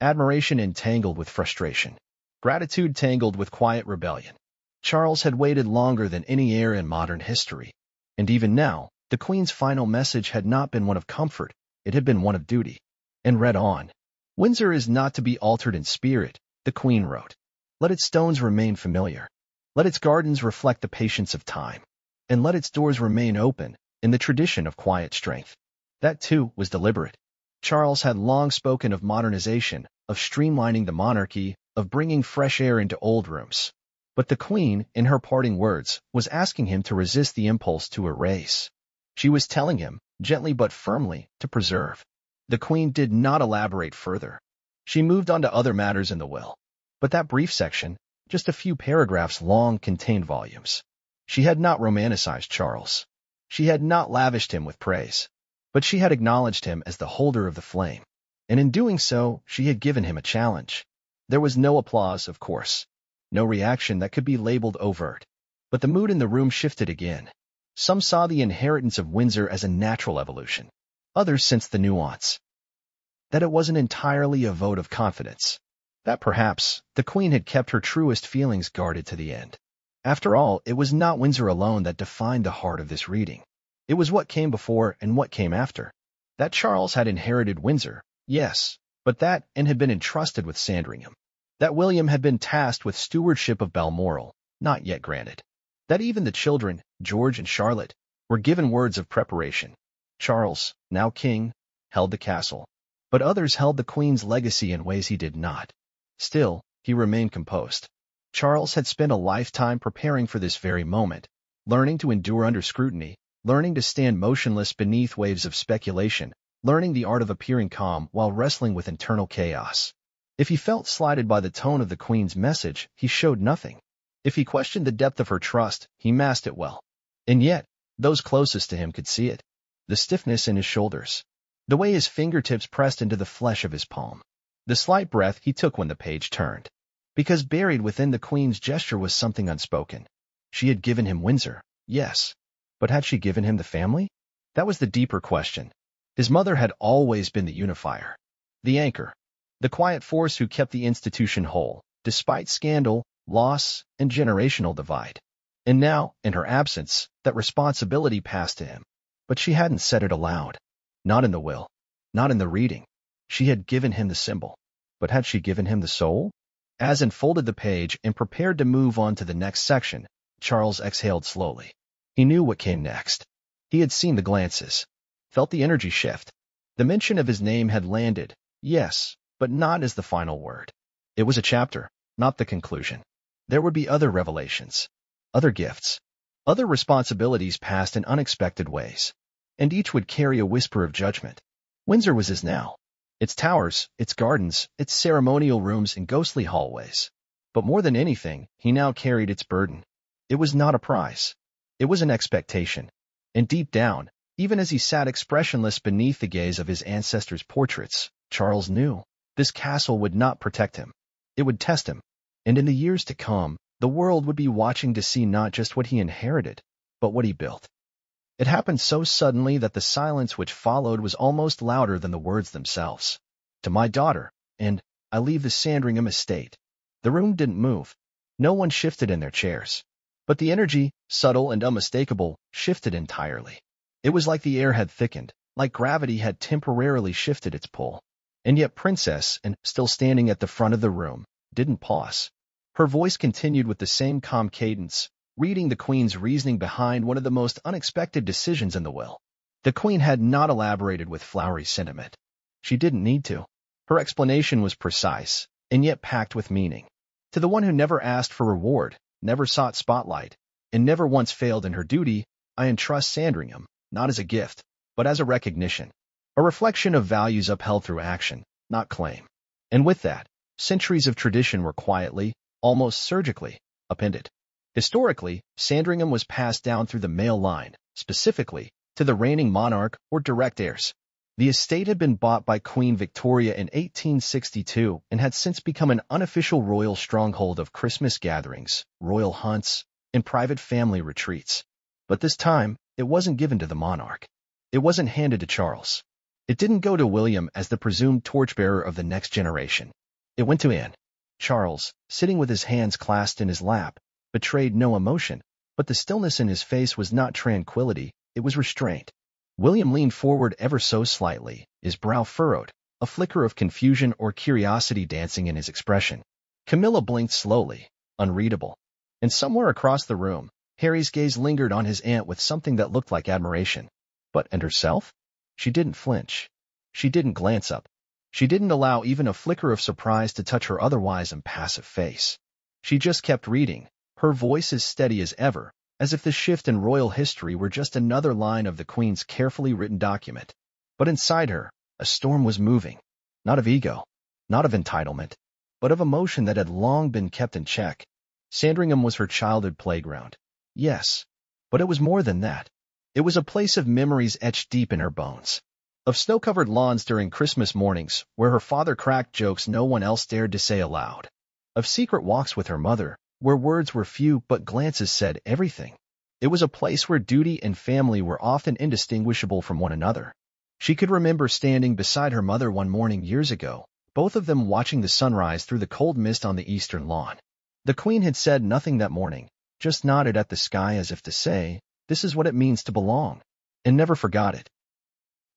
Admiration entangled with frustration. Gratitude tangled with quiet rebellion. Charles had waited longer than any heir in modern history. And even now, the Queen's final message had not been one of comfort, it had been one of duty. And read on. Windsor is not to be altered in spirit, the Queen wrote. Let its stones remain familiar. Let its gardens reflect the patience of time. And let its doors remain open, in the tradition of quiet strength. That, too, was deliberate. Charles had long spoken of modernization, of streamlining the monarchy, of bringing fresh air into old rooms. But the Queen, in her parting words, was asking him to resist the impulse to erase. She was telling him, gently but firmly, to preserve. The Queen did not elaborate further. She moved on to other matters in the will. But that brief section, just a few paragraphs long, contained volumes. She had not romanticized Charles. She had not lavished him with praise. But she had acknowledged him as the holder of the flame. And in doing so, she had given him a challenge. There was no applause, of course. No reaction that could be labeled overt. But the mood in the room shifted again. Some saw the inheritance of Windsor as a natural evolution. Others sensed the nuance. That it wasn't entirely a vote of confidence. That perhaps the Queen had kept her truest feelings guarded to the end. After all, it was not Windsor alone that defined the heart of this reading. It was what came before and what came after. That Charles had inherited Windsor, yes, but that and had been entrusted with Sandringham. That William had been tasked with stewardship of Balmoral, not yet granted. that even the children, George and Charlotte, were given words of preparation. Charles, now king, held the castle, but others held the Queen's legacy in ways he did not. Still, he remained composed. Charles had spent a lifetime preparing for this very moment, learning to endure under scrutiny, learning to stand motionless beneath waves of speculation, learning the art of appearing calm while wrestling with internal chaos. If he felt slighted by the tone of the Queen's message, he showed nothing. If he questioned the depth of her trust, he masked it well. And yet, those closest to him could see it. The stiffness in his shoulders, the way his fingertips pressed into the flesh of his palm, the slight breath he took when the page turned. Because buried within the Queen's gesture was something unspoken. She had given him Windsor, yes. But had she given him the family? That was the deeper question. His mother had always been the unifier, the anchor, the quiet force who kept the institution whole, despite scandal, loss, and generational divide. And now, in her absence, that responsibility passed to him. But she hadn't said it aloud. Not in the will. Not in the reading. She had given him the symbol. But had she given him the soul? As unfolded the page and prepared to move on to the next section, Charles exhaled slowly. He knew what came next. He had seen the glances, felt the energy shift. The mention of his name had landed, yes, but not as the final word. It was a chapter, not the conclusion. There would be other revelations, other gifts, other responsibilities passed in unexpected ways, and each would carry a whisper of judgment. Windsor was his now. Its towers, its gardens, its ceremonial rooms and ghostly hallways. But more than anything, he now carried its burden. It was not a prize. It was an expectation. And deep down, even as he sat expressionless beneath the gaze of his ancestors' portraits, Charles knew this castle would not protect him. It would test him. And in the years to come, the world would be watching to see not just what he inherited, but what he built. It happened so suddenly that the silence which followed was almost louder than the words themselves. To my daughter, and I leave the Sandringham estate. The room didn't move. No one shifted in their chairs. But the energy, subtle and unmistakable, shifted entirely. It was like the air had thickened, like gravity had temporarily shifted its pull. And yet Princess, and still standing at the front of the room, didn't pause. Her voice continued with the same calm cadence, reading the Queen's reasoning behind one of the most unexpected decisions in the will. The Queen had not elaborated with flowery sentiment. She didn't need to. Her explanation was precise, and yet packed with meaning. To the one who never asked for reward, never sought spotlight, and never once failed in her duty, I entrust Sandringham, not as a gift, but as a recognition. A reflection of values upheld through action, not claim. And with that, centuries of tradition were quietly, almost surgically, appended. Historically, Sandringham was passed down through the male line, specifically, to the reigning monarch or direct heirs. The estate had been bought by Queen Victoria in 1862 and had since become an unofficial royal stronghold of Christmas gatherings, royal hunts, and private family retreats. But this time, it wasn't given to the monarch. It wasn't handed to Charles. It didn't go to William as the presumed torchbearer of the next generation. It went to Anne. Charles, sitting with his hands clasped in his lap, betrayed no emotion, but the stillness in his face was not tranquility, it was restraint. William leaned forward ever so slightly, his brow furrowed, a flicker of confusion or curiosity dancing in his expression. Camilla blinked slowly, unreadable. And somewhere across the room, Harry's gaze lingered on his aunt with something that looked like admiration. And herself? She didn't flinch. She didn't glance up. She didn't allow even a flicker of surprise to touch her otherwise impassive face. She just kept reading, her voice as steady as ever, as if the shift in royal history were just another line of the Queen's carefully written document. But inside her, a storm was moving, not of ego, not of entitlement, but of emotion that had long been kept in check. Sandringham was her childhood playground. Yes, but it was more than that. It was a place of memories etched deep in her bones. Of snow-covered lawns during Christmas mornings, where her father cracked jokes no one else dared to say aloud. Of secret walks with her mother, where words were few but glances said everything. It was a place where duty and family were often indistinguishable from one another. She could remember standing beside her mother one morning years ago, both of them watching the sunrise through the cold mist on the eastern lawn. The Queen had said nothing that morning, just nodded at the sky as if to say, "This is what it means to belong," and never forgot it.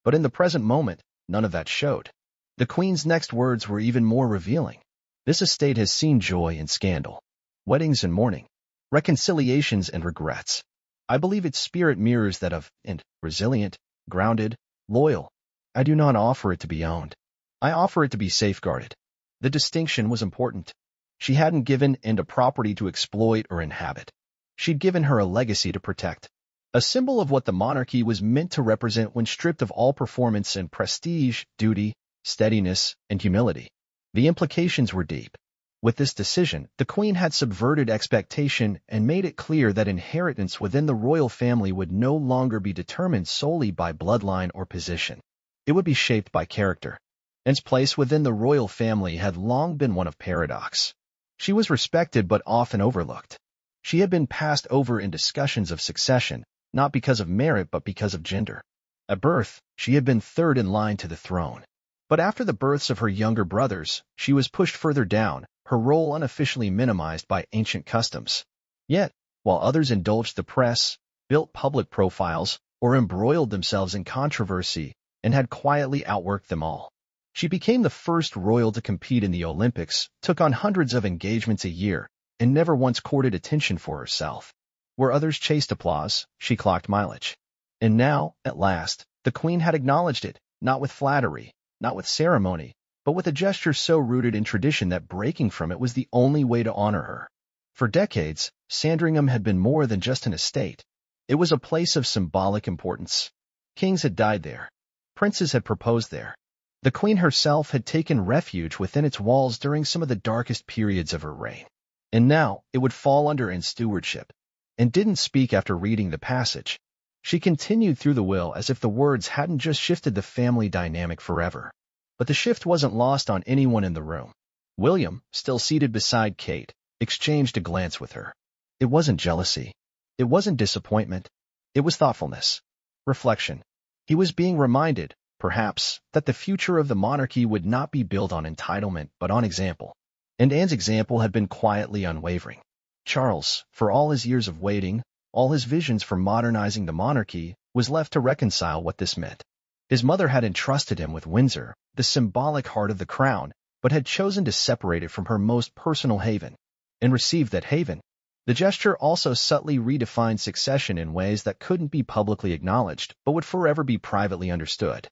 But in the present moment, none of that showed. The Queen's next words were even more revealing. This estate has seen joy and scandal, weddings and mourning, reconciliations, and regrets. I believe its spirit mirrors that of and resilient, grounded, loyal. I do not offer it to be owned. I offer it to be safeguarded. The distinction was important. She hadn't given and a property to exploit or inhabit. She'd given her a legacy to protect. A symbol of what the monarchy was meant to represent when stripped of all performance and prestige, duty, steadiness, and humility. The implications were deep. With this decision, the Queen had subverted expectation and made it clear that inheritance within the royal family would no longer be determined solely by bloodline or position. It would be shaped by character. Anne's place within the royal family had long been one of paradox. She was respected but often overlooked. She had been passed over in discussions of succession, not because of merit but because of gender. At birth, she had been third in line to the throne. But after the births of her younger brothers, she was pushed further down, her role unofficially minimized by ancient customs. Yet, while others indulged the press, built public profiles, or embroiled themselves in controversy, and had quietly outworked them all, she became the first royal to compete in the Olympics, took on hundreds of engagements a year, and never once courted attention for herself. Where others chased applause, she clocked mileage. And now, at last, the Queen had acknowledged it, not with flattery, not with ceremony, but with a gesture so rooted in tradition that breaking from it was the only way to honor her. For decades, Sandringham had been more than just an estate. It was a place of symbolic importance. Kings had died there. Princes had proposed there. The Queen herself had taken refuge within its walls during some of the darkest periods of her reign. And now, it would fall under Anne's stewardship. And didn't speak after reading the passage. She continued through the will as if the words hadn't just shifted the family dynamic forever. But the shift wasn't lost on anyone in the room. William, still seated beside Kate, exchanged a glance with her. It wasn't jealousy. It wasn't disappointment. It was thoughtfulness. Reflection. He was being reminded, perhaps, that the future of the monarchy would not be built on entitlement but on example. And Anne's example had been quietly unwavering. Charles, for all his years of waiting, all his visions for modernizing the monarchy, was left to reconcile what this meant. His mother had entrusted him with Windsor, the symbolic heart of the crown, but had chosen to separate it from her most personal haven, and received that haven. The gesture also subtly redefined succession in ways that couldn't be publicly acknowledged, but would forever be privately understood.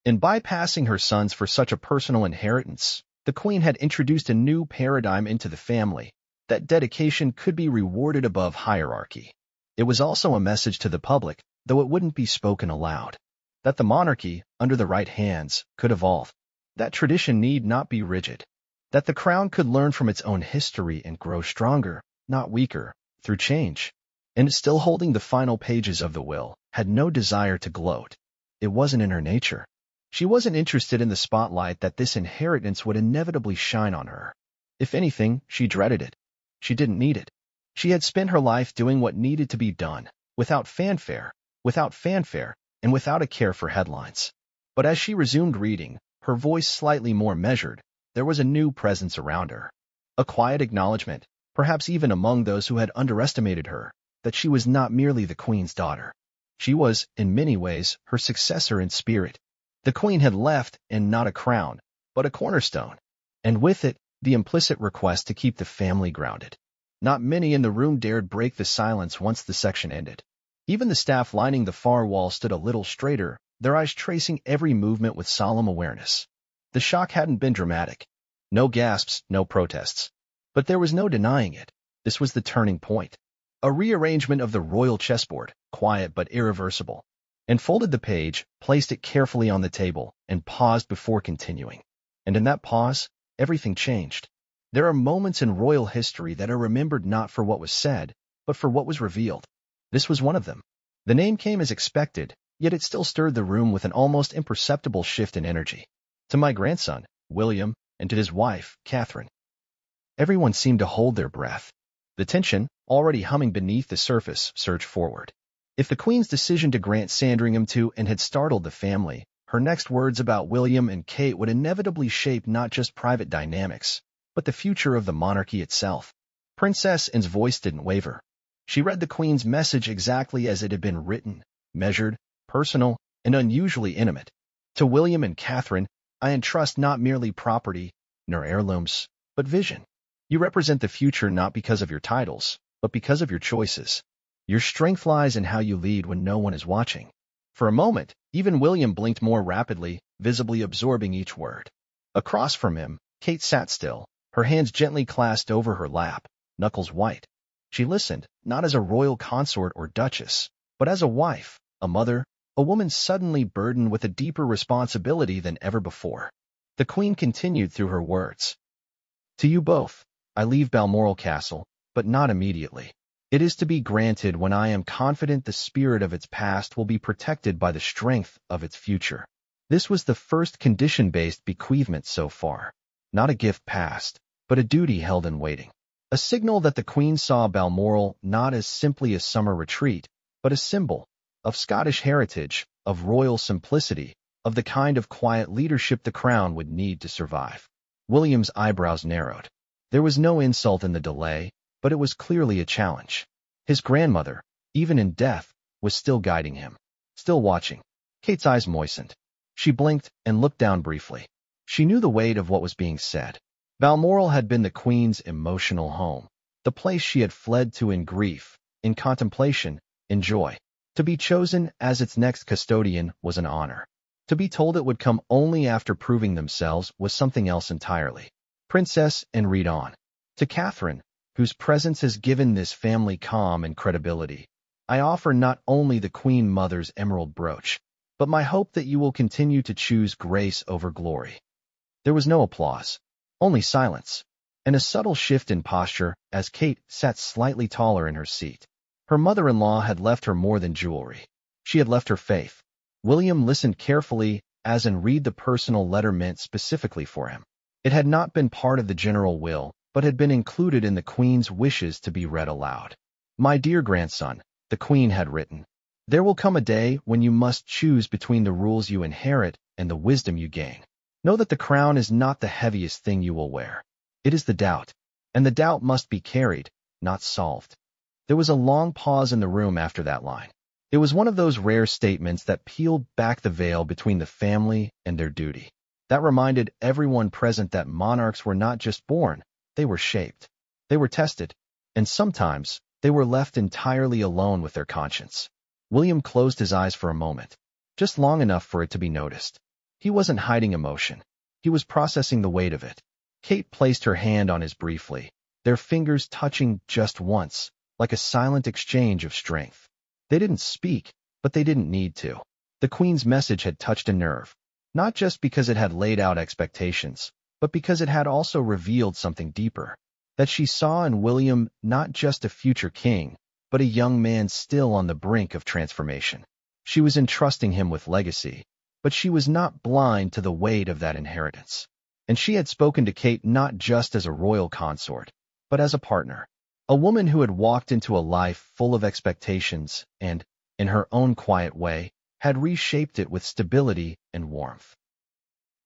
In bypassing her sons for such a personal inheritance, the Queen had introduced a new paradigm into the family, that dedication could be rewarded above hierarchy. It was also a message to the public, though it wouldn't be spoken aloud, that the monarchy, under the right hands, could evolve, that tradition need not be rigid, that the crown could learn from its own history and grow stronger, not weaker, through change. And still holding the final pages of the will, had no desire to gloat. It wasn't in her nature. She wasn't interested in the spotlight that this inheritance would inevitably shine on her. If anything, she dreaded it. She didn't need it. She had spent her life doing what needed to be done, without fanfare, and without a care for headlines. But as she resumed reading, her voice slightly more measured, there was a new presence around her. A quiet acknowledgement, perhaps even among those who had underestimated her, that she was not merely the Queen's daughter. She was, in many ways, her successor in spirit. The Queen had left, and not a crown, but a cornerstone, and with it, the implicit request to keep the family grounded. Not many in the room dared break the silence once the section ended. Even the staff lining the far wall stood a little straighter, their eyes tracing every movement with solemn awareness. The shock hadn't been dramatic. No gasps, no protests. But there was no denying it. This was the turning point. A rearrangement of the royal chessboard, quiet but irreversible. And folded the page, placed it carefully on the table, and paused before continuing. And in that pause, everything changed. There are moments in royal history that are remembered not for what was said, but for what was revealed. This was one of them. The name came as expected, yet it still stirred the room with an almost imperceptible shift in energy. To my grandson, William, and to his wife, Catherine. Everyone seemed to hold their breath. The tension, already humming beneath the surface, surged forward. If the Queen's decision to grant Sandringham to and had startled the family, her next words about William and Kate would inevitably shape not just private dynamics, but the future of the monarchy itself. Princess Anne's voice didn't waver. She read the Queen's message exactly as it had been written, measured, personal, and unusually intimate. To William and Catherine, I entrust not merely property, nor heirlooms, but vision. You represent the future not because of your titles, but because of your choices. Your strength lies in how you lead when no one is watching. For a moment, even William blinked more rapidly, visibly absorbing each word. Across from him, Kate sat still, her hands gently clasped over her lap, knuckles white. She listened, not as a royal consort or duchess, but as a wife, a mother, a woman suddenly burdened with a deeper responsibility than ever before. The Queen continued through her words. To you both, I leave Balmoral Castle, but not immediately. It is to be granted when I am confident the spirit of its past will be protected by the strength of its future. This was the first condition-based bequeathment so far. Not a gift passed, but a duty held in waiting. A signal that the Queen saw Balmoral not as simply a summer retreat, but a symbol of Scottish heritage, of royal simplicity, of the kind of quiet leadership the crown would need to survive. William's eyebrows narrowed. There was no insult in the delay, but it was clearly a challenge. His grandmother, even in death, was still guiding him, still watching. Kate's eyes moistened. She blinked and looked down briefly. She knew the weight of what was being said. Balmoral had been the Queen's emotional home, the place she had fled to in grief, in contemplation, in joy. To be chosen as its next custodian was an honor. To be told it would come only after proving themselves was something else entirely. Princess, and read on. To Catherine, whose presence has given this family calm and credibility, I offer not only the Queen Mother's emerald brooch, but my hope that you will continue to choose grace over glory. There was no applause, only silence, and a subtle shift in posture as Kate sat slightly taller in her seat. Her mother-in-law had left her more than jewelry. She had left her faith. William listened carefully, as in read the personal letter meant specifically for him. It had not been part of the general will, but had been included in the Queen's wishes to be read aloud. My dear grandson, the Queen had written, there will come a day when you must choose between the rules you inherit and the wisdom you gain. Know that the crown is not the heaviest thing you will wear. It is the doubt, and the doubt must be carried, not solved. There was a long pause in the room after that line. It was one of those rare statements that peeled back the veil between the family and their duty. That reminded everyone present that monarchs were not just born, they were shaped. They were tested, and sometimes they were left entirely alone with their conscience. William closed his eyes for a moment, just long enough for it to be noticed. He wasn't hiding emotion. He was processing the weight of it. Kate placed her hand on his briefly, their fingers touching just once, like a silent exchange of strength. They didn't speak, but they didn't need to. The Queen's message had touched a nerve, not just because it had laid out expectations, but because it had also revealed something deeper, that she saw in William not just a future king, but a young man still on the brink of transformation. She was entrusting him with legacy, but she was not blind to the weight of that inheritance. And she had spoken to Kate not just as a royal consort, but as a partner, a woman who had walked into a life full of expectations and, in her own quiet way, had reshaped it with stability and warmth.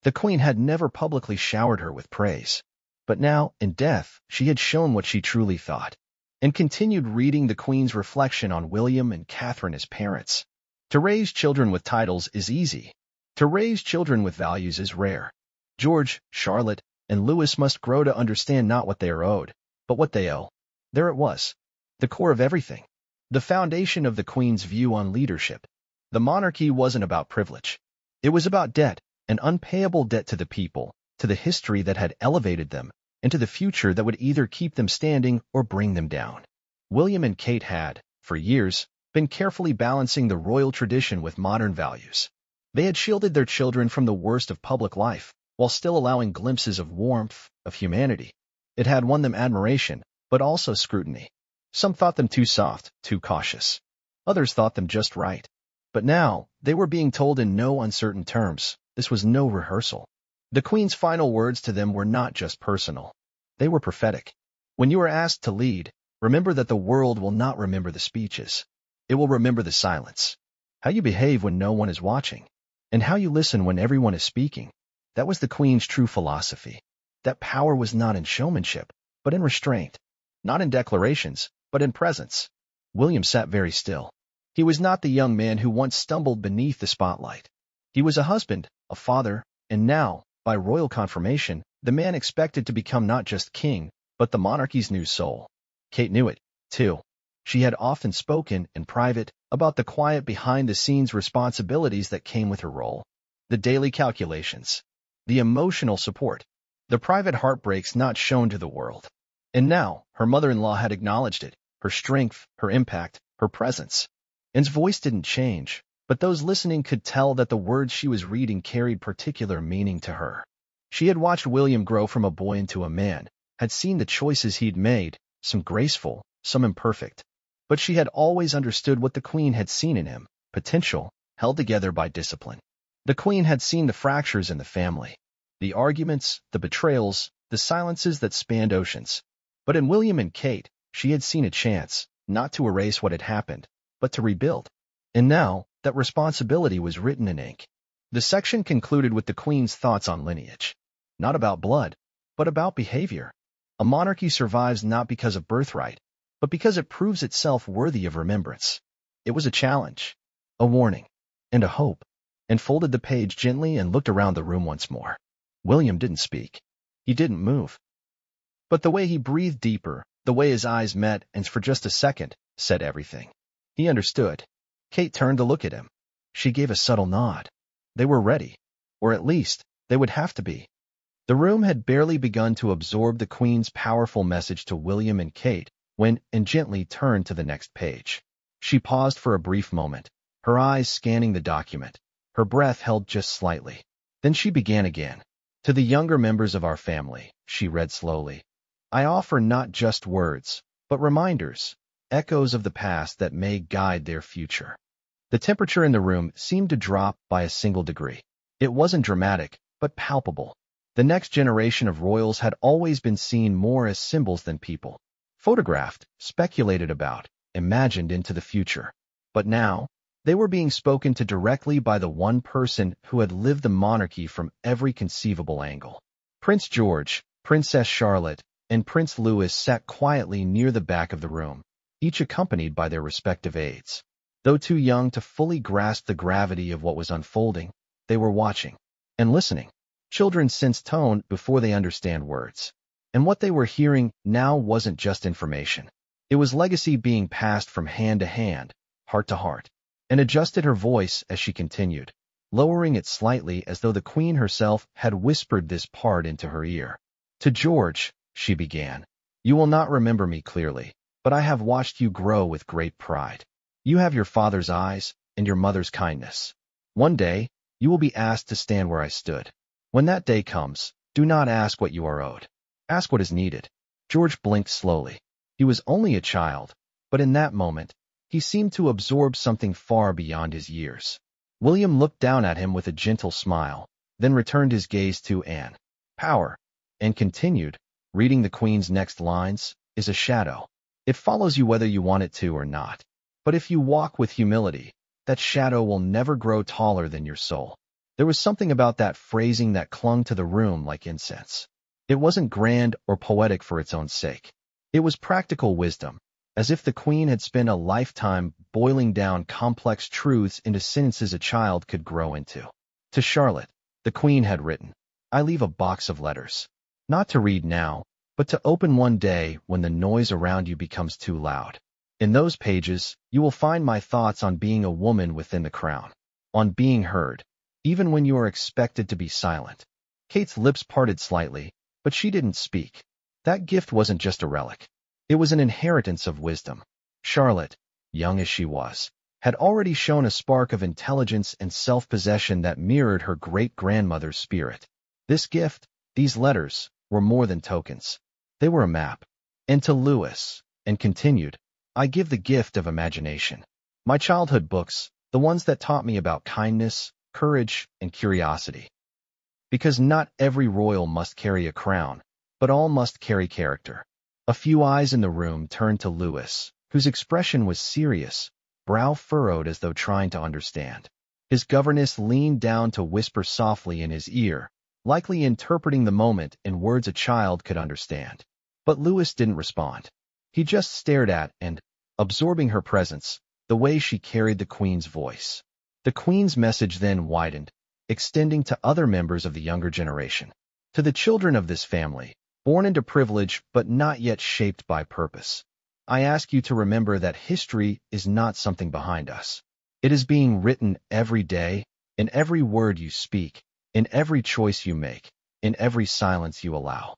The Queen had never publicly showered her with praise, but now, in death, she had shown what she truly thought, and continued reading the Queen's reflection on William and Catherine as parents. To raise children with titles is easy. To raise children with values is rare. George, Charlotte, and Louis must grow to understand not what they are owed, but what they owe. There it was, the core of everything, the foundation of the Queen's view on leadership. The monarchy wasn't about privilege. It was about debt, an unpayable debt to the people, to the history that had elevated them, and to the future that would either keep them standing or bring them down. William and Kate had, for years, been carefully balancing the royal tradition with modern values. They had shielded their children from the worst of public life, while still allowing glimpses of warmth, of humanity. It had won them admiration, but also scrutiny. Some thought them too soft, too cautious. Others thought them just right. But now, they were being told in no uncertain terms, this was no rehearsal. The Queen's final words to them were not just personal. They were prophetic. When you are asked to lead, remember that the world will not remember the speeches. It will remember the silence. How you behave when no one is watching, and how you listen when everyone is speaking. That was the Queen's true philosophy. That power was not in showmanship, but in restraint. Not in declarations, but in presence. William sat very still. He was not the young man who once stumbled beneath the spotlight. He was a husband, a father, and now, by royal confirmation, the man expected to become not just king, but the monarchy's new soul. Kate knew it. 2. She had often spoken, in private, about the quiet behind-the-scenes responsibilities that came with her role. The daily calculations. The emotional support. The private heartbreaks not shown to the world. And now, her mother-in-law had acknowledged it, her strength, her impact, her presence. Anne's voice didn't change, but those listening could tell that the words she was reading carried particular meaning to her. She had watched William grow from a boy into a man, had seen the choices he'd made, some graceful, some imperfect. But she had always understood what the Queen had seen in him, potential, held together by discipline. The Queen had seen the fractures in the family, the arguments, the betrayals, the silences that spanned oceans. But in William and Kate, she had seen a chance, not to erase what had happened, but to rebuild. And now, that responsibility was written in ink. The section concluded with the Queen's thoughts on lineage. Not about blood, but about behavior. A monarchy survives not because of birthright, but because it proves itself worthy of remembrance. It was a challenge, a warning, and a hope, and folded the page gently and looked around the room once more. William didn't speak. He didn't move. But the way he breathed deeper, the way his eyes met, and for just a second, said everything. He understood. Kate turned to look at him. She gave a subtle nod. They were ready. Or at least, they would have to be. The room had barely begun to absorb the Queen's powerful message to William and Kate when Anne gently turned to the next page. She paused for a brief moment, her eyes scanning the document, her breath held just slightly. Then she began again. To the younger members of our family, she read slowly, I offer not just words, but reminders, echoes of the past that may guide their future. The temperature in the room seemed to drop by a single degree. It wasn't dramatic, but palpable. The next generation of royals had always been seen more as symbols than people. Photographed, speculated about, imagined into the future. But now, they were being spoken to directly by the one person who had lived the monarchy from every conceivable angle. Prince George, Princess Charlotte, and Prince Louis sat quietly near the back of the room, each accompanied by their respective aides. Though too young to fully grasp the gravity of what was unfolding, they were watching and listening. Children sense tone before they understand words. And what they were hearing now wasn't just information. It was legacy being passed from hand to hand, heart to heart. And adjusted her voice as she continued, lowering it slightly as though the Queen herself had whispered this part into her ear. To George, she began, you will not remember me clearly, but I have watched you grow with great pride. You have your father's eyes and your mother's kindness. One day, you will be asked to stand where I stood. When that day comes, do not ask what you are owed. Ask what is needed. George blinked slowly. He was only a child, but in that moment, he seemed to absorb something far beyond his years. William looked down at him with a gentle smile, then returned his gaze to Anne. Power, and continued, reading the Queen's next lines, is a shadow. It follows you whether you want it to or not. But if you walk with humility, that shadow will never grow taller than your soul. There was something about that phrasing that clung to the room like incense. It wasn't grand or poetic for its own sake. It was practical wisdom, as if the Queen had spent a lifetime boiling down complex truths into sentences a child could grow into. To Charlotte, the Queen had written, I leave a box of letters. Not to read now, but to open one day when the noise around you becomes too loud. In those pages, you will find my thoughts on being a woman within the crown, on being heard, even when you are expected to be silent. Kate's lips parted slightly, but she didn't speak. That gift wasn't just a relic. It was an inheritance of wisdom. Charlotte, young as she was, had already shown a spark of intelligence and self-possession that mirrored her great-grandmother's spirit. This gift, these letters, were more than tokens. They were a map. And to Louis, and continued, I give the gift of imagination. My childhood books, the ones that taught me about kindness, courage, and curiosity. Because not every royal must carry a crown, but all must carry character. A few eyes in the room turned to Louis, whose expression was serious, brow furrowed as though trying to understand. His governess leaned down to whisper softly in his ear, likely interpreting the moment in words a child could understand. But Louis didn't respond. He just stared at and, absorbing her presence, the way she carried the Queen's voice. The Queen's message then widened, extending to other members of the younger generation. To the children of this family, born into privilege but not yet shaped by purpose. I ask you to remember that history is not something behind us. It is being written every day, in every word you speak, in every choice you make, in every silence you allow.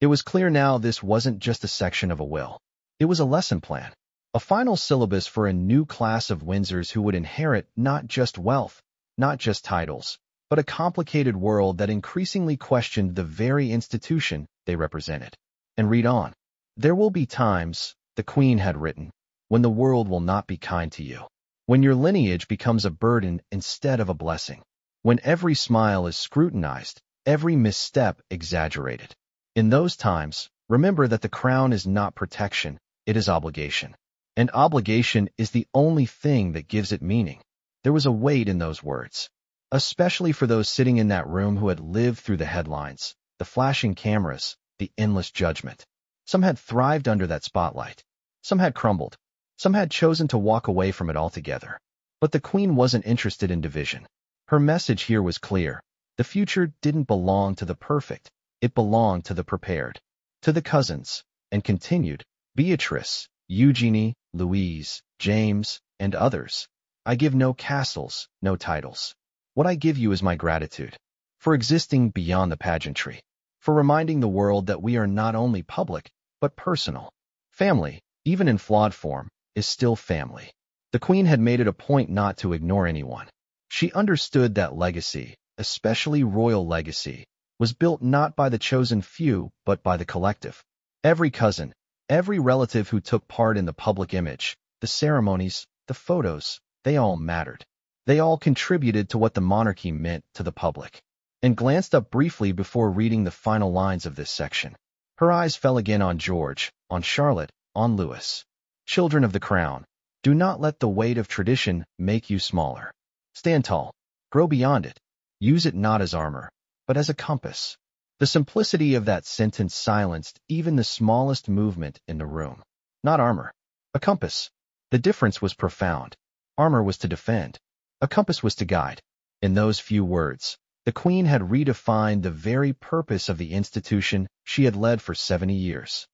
It was clear now this wasn't just a section of a will. It was a lesson plan, a final syllabus for a new class of Windsors who would inherit not just wealth, not just titles, but a complicated world that increasingly questioned the very institution they represented. And read on. There will be times, the Queen had written, when the world will not be kind to you, when your lineage becomes a burden instead of a blessing, when every smile is scrutinized, every misstep exaggerated. In those times, remember that the crown is not protection, it is obligation. And obligation is the only thing that gives it meaning. There was a weight in those words, especially for those sitting in that room who had lived through the headlines, the flashing cameras, the endless judgment. Some had thrived under that spotlight. Some had crumbled. Some had chosen to walk away from it altogether. But the Queen wasn't interested in division. Her message here was clear. The future didn't belong to the perfect. It belonged to the prepared. To the cousins, and continued, Beatrice, Eugenie, Louise, James, and others. I give no castles, no titles. What I give you is my gratitude for existing beyond the pageantry, for reminding the world that we are not only public, but personal. Family, even in flawed form, is still family. The Queen had made it a point not to ignore anyone. She understood that legacy, especially royal legacy, was built not by the chosen few, but by the collective. Every cousin, every relative who took part in the public image, the ceremonies, the photos, they all mattered. They all contributed to what the monarchy meant to the public. And glanced up briefly before reading the final lines of this section. Her eyes fell again on George, on Charlotte, on Louis. Children of the crown, do not let the weight of tradition make you smaller. Stand tall. Grow beyond it. Use it not as armor, but as a compass. The simplicity of that sentence silenced even the smallest movement in the room. Not armor. A compass. The difference was profound. Armor was to defend. A compass was to guide. In those few words, the Queen had redefined the very purpose of the institution she had led for 70 years.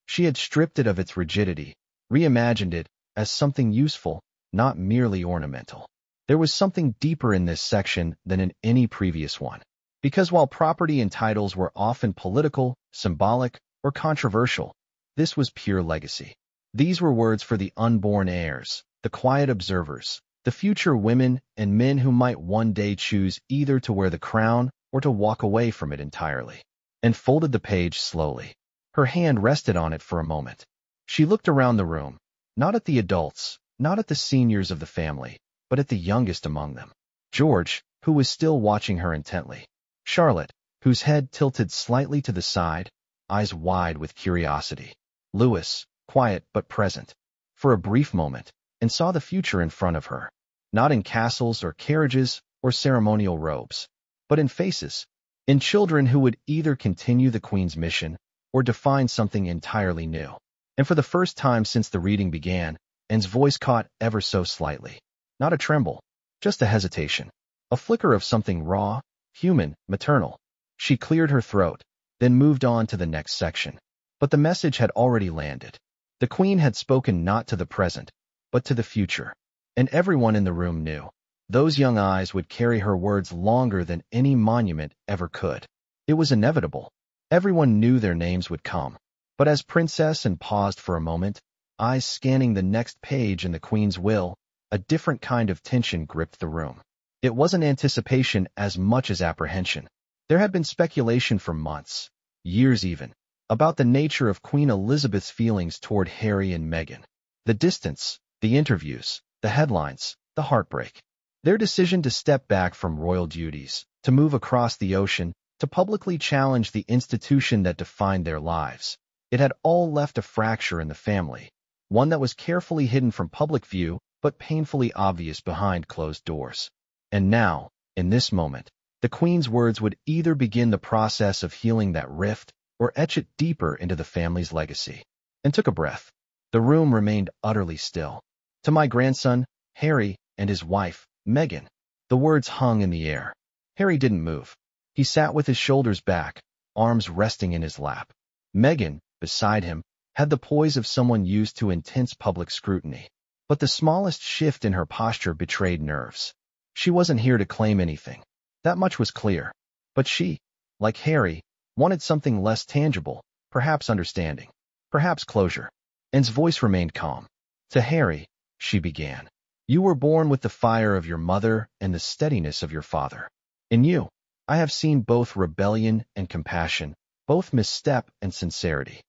She had stripped it of its rigidity, reimagined it as something useful, not merely ornamental. There was something deeper in this section than in any previous one. Because while property and titles were often political, symbolic, or controversial, this was pure legacy. These were words for the unborn heirs, the quiet observers, the future women and men who might one day choose either to wear the crown or to walk away from it entirely. And folded the page slowly. Her hand rested on it for a moment. She looked around the room, not at the adults, not at the seniors of the family, but at the youngest among them. George, who was still watching her intently. Charlotte, whose head tilted slightly to the side, eyes wide with curiosity. Louis, quiet but present, for a brief moment, and saw the future in front of her, not in castles or carriages or ceremonial robes, but in faces, in children who would either continue the Queen's mission or define something entirely new. And for the first time since the reading began, Anne's voice caught ever so slightly. Not a tremble, just a hesitation, a flicker of something raw, human, maternal. She cleared her throat, then moved on to the next section. But the message had already landed. The Queen had spoken not to the present, but to the future. And everyone in the room knew. Those young eyes would carry her words longer than any monument ever could. It was inevitable. Everyone knew their names would come. But as Princess Anne paused for a moment, eyes scanning the next page in the Queen's will, a different kind of tension gripped the room. It wasn't anticipation as much as apprehension. There had been speculation for months, years even, about the nature of Queen Elizabeth's feelings toward Harry and Meghan. The distance, the interviews, the headlines, the heartbreak. Their decision to step back from royal duties, to move across the ocean, to publicly challenge the institution that defined their lives. It had all left a fracture in the family, one that was carefully hidden from public view, but painfully obvious behind closed doors. And now, in this moment, the Queen's words would either begin the process of healing that rift or etch it deeper into the family's legacy. And took a breath. The room remained utterly still. To my grandson, Harry, and his wife, Meghan. The words hung in the air. Harry didn't move. He sat with his shoulders back, arms resting in his lap. Meghan, beside him, had the poise of someone used to intense public scrutiny. But the smallest shift in her posture betrayed nerves. She wasn't here to claim anything. That much was clear. But she, like Harry, wanted something less tangible, perhaps understanding, perhaps closure. Anne's voice remained calm. To Harry, she began. You were born with the fire of your mother and the steadiness of your father. In you, I have seen both rebellion and compassion, both misstep and sincerity.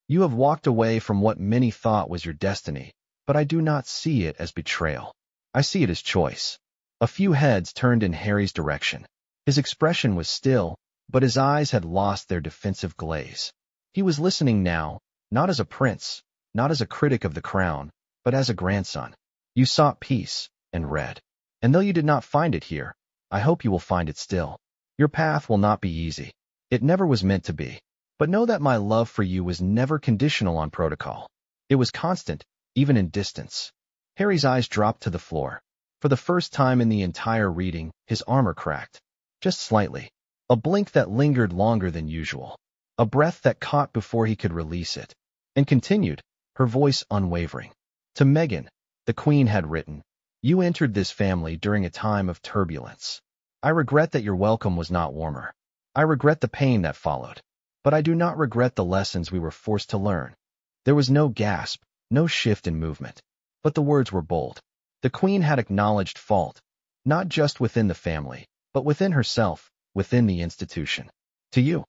You have walked away from what many thought was your destiny, but I do not see it as betrayal. I see it as choice. A few heads turned in Harry's direction. His expression was still, but his eyes had lost their defensive glaze. He was listening now, not as a prince, not as a critic of the crown, but as a grandson. You sought peace, and read. And though you did not find it here, I hope you will find it still. Your path will not be easy. It never was meant to be. But know that my love for you was never conditional on protocol. It was constant, even in distance. Harry's eyes dropped to the floor. For the first time in the entire reading, his armor cracked. Just slightly. A blink that lingered longer than usual. A breath that caught before he could release it. And continued, her voice unwavering. To Meghan, the Queen had written, you entered this family during a time of turbulence. I regret that your welcome was not warmer. I regret the pain that followed. But I do not regret the lessons we were forced to learn. There was no gasp, no shift in movement. But the words were bold. The Queen had acknowledged fault, not just within the family, but within herself, within the institution. To you,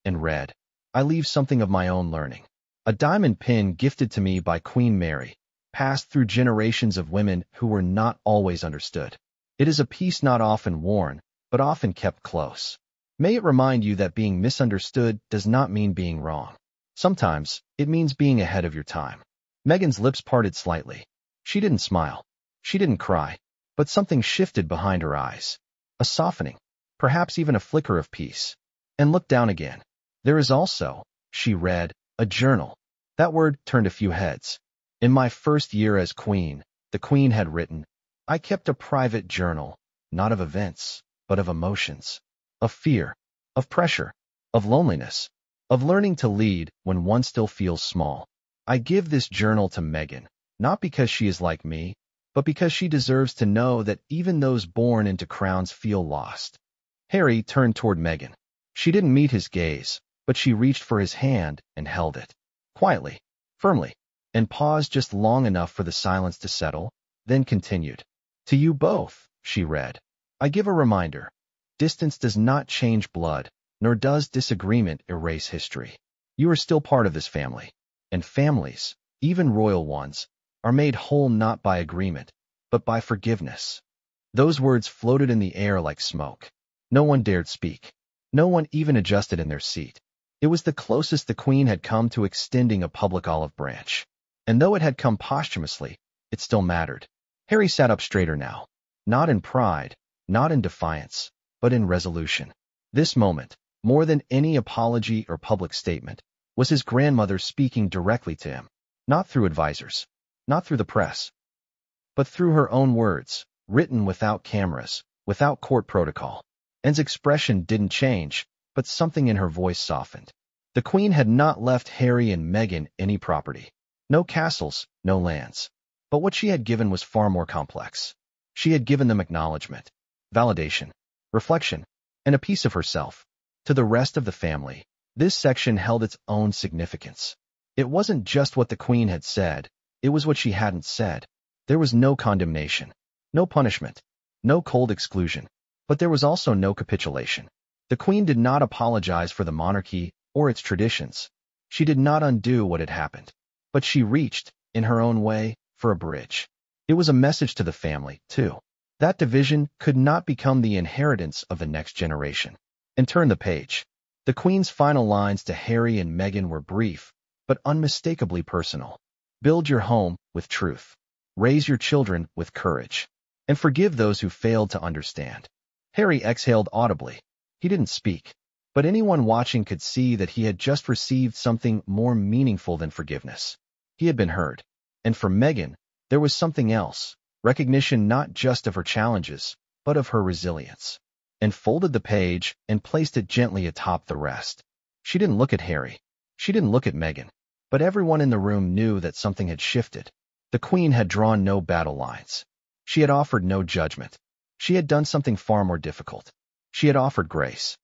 and read, I leave something of my own learning. A diamond pin gifted to me by Queen Mary, passed through generations of women who were not always understood. It is a piece not often worn, but often kept close. May it remind you that being misunderstood does not mean being wrong. Sometimes, it means being ahead of your time. Meghan's lips parted slightly. She didn't smile. She didn't cry. But something shifted behind her eyes. A softening. Perhaps even a flicker of peace. And looked down again. There is also, she read, a journal. That word turned a few heads. In my first year as queen, the Queen had written, I kept a private journal, not of events, but of emotions. Of fear. Of pressure. Of loneliness. Of learning to lead when one still feels small. I give this journal to Meghan, not because she is like me, but because she deserves to know that even those born into crowns feel lost. Harry turned toward Meghan. She didn't meet his gaze, but she reached for his hand and held it. Quietly, firmly, and paused just long enough for the silence to settle, then continued. To you both, she read, I give a reminder. Distance does not change blood, nor does disagreement erase history. You are still part of this family. And families, even royal ones, are made whole not by agreement, but by forgiveness. Those words floated in the air like smoke. No one dared speak. No one even adjusted in their seat. It was the closest the Queen had come to extending a public olive branch. And though it had come posthumously, it still mattered. Harry sat up straighter now. Not in pride, not in defiance, but in resolution. This moment, more than any apology or public statement, was his grandmother speaking directly to him. Not through advisors, not through the press, but through her own words, written without cameras, without court protocol. Anne's expression didn't change, but something in her voice softened. The Queen had not left Harry and Meghan any property. No castles, no lands. But what she had given was far more complex. She had given them acknowledgement, validation, reflection, and a piece of herself. To the rest of the family, this section held its own significance. It wasn't just what the Queen had said, it was what she hadn't said. There was no condemnation, no punishment, no cold exclusion, but there was also no capitulation. The Queen did not apologize for the monarchy or its traditions. She did not undo what had happened, but she reached, in her own way, for a bridge. It was a message to the family, too. That division could not become the inheritance of the next generation. And turn the page. The Queen's final lines to Harry and Meghan were brief, but unmistakably personal. Build your home with truth. Raise your children with courage. And forgive those who failed to understand. Harry exhaled audibly. He didn't speak, but anyone watching could see that he had just received something more meaningful than forgiveness. He had been heard. And for Meghan, there was something else, recognition not just of her challenges, but of her resilience. And folded the page and placed it gently atop the rest. She didn't look at Harry. She didn't look at Meghan. But everyone in the room knew that something had shifted. The Queen had drawn no battle lines. She had offered no judgment. She had done something far more difficult. She had offered grace.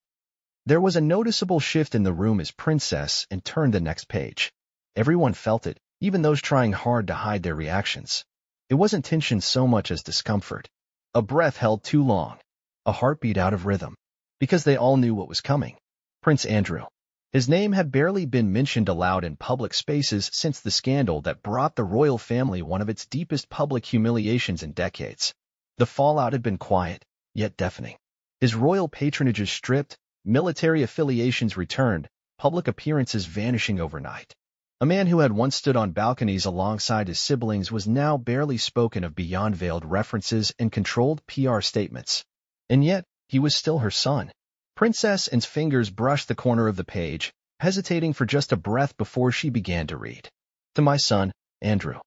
There was a noticeable shift in the room as Princess and turned the next page. Everyone felt it, even those trying hard to hide their reactions. It wasn't tension so much as discomfort. A breath held too long. A heartbeat out of rhythm. Because they all knew what was coming. Prince Andrew. His name had barely been mentioned aloud in public spaces since the scandal that brought the royal family one of its deepest public humiliations in decades. The fallout had been quiet, yet deafening. His royal patronages stripped, military affiliations returned, public appearances vanishing overnight. A man who had once stood on balconies alongside his siblings was now barely spoken of beyond veiled references and controlled PR statements. And yet, he was still her son. Princess Anne's fingers brushed the corner of the page, hesitating for just a breath before she began to read. To my son, Andrew.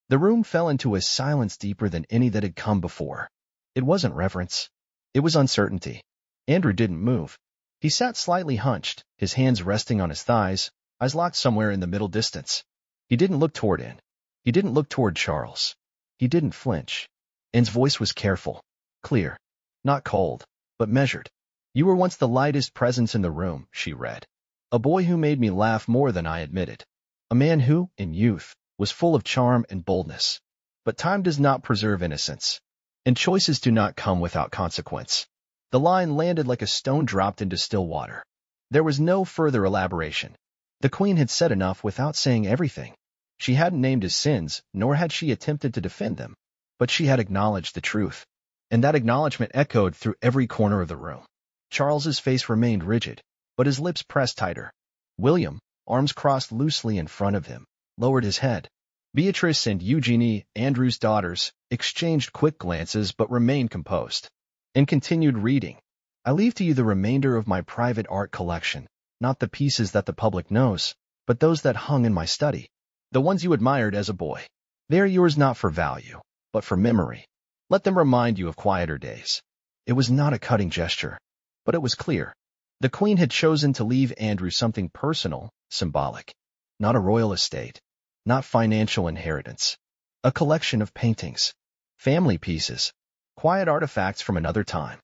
The room fell into a silence deeper than any that had come before. It wasn't reverence. It was uncertainty. Andrew didn't move. He sat slightly hunched, his hands resting on his thighs, eyes locked somewhere in the middle distance. He didn't look toward Anne. He didn't look toward Charles. He didn't flinch. Anne's voice was careful, clear, not cold, but measured. You were once the lightest presence in the room, she read. A boy who made me laugh more than I admitted. A man who, in youth, was full of charm and boldness. But time does not preserve innocence, and choices do not come without consequence. The line landed like a stone dropped into still water. There was no further elaboration. The Queen had said enough without saying everything. She hadn't named his sins, nor had she attempted to defend them. But she had acknowledged the truth, and that acknowledgement echoed through every corner of the room. Charles's face remained rigid, but his lips pressed tighter. William, arms crossed loosely in front of him, lowered his head. Beatrice and Eugenie, Andrew's daughters, exchanged quick glances but remained composed, and continued reading. I leave to you the remainder of my private art collection, not the pieces that the public knows, but those that hung in my study, the ones you admired as a boy. They are yours not for value, but for memory. Let them remind you of quieter days. It was not a cutting gesture, but it was clear. The Queen had chosen to leave Andrew something personal, symbolic. Not a royal estate, not financial inheritance. A collection of paintings, family pieces, quiet artifacts from another time.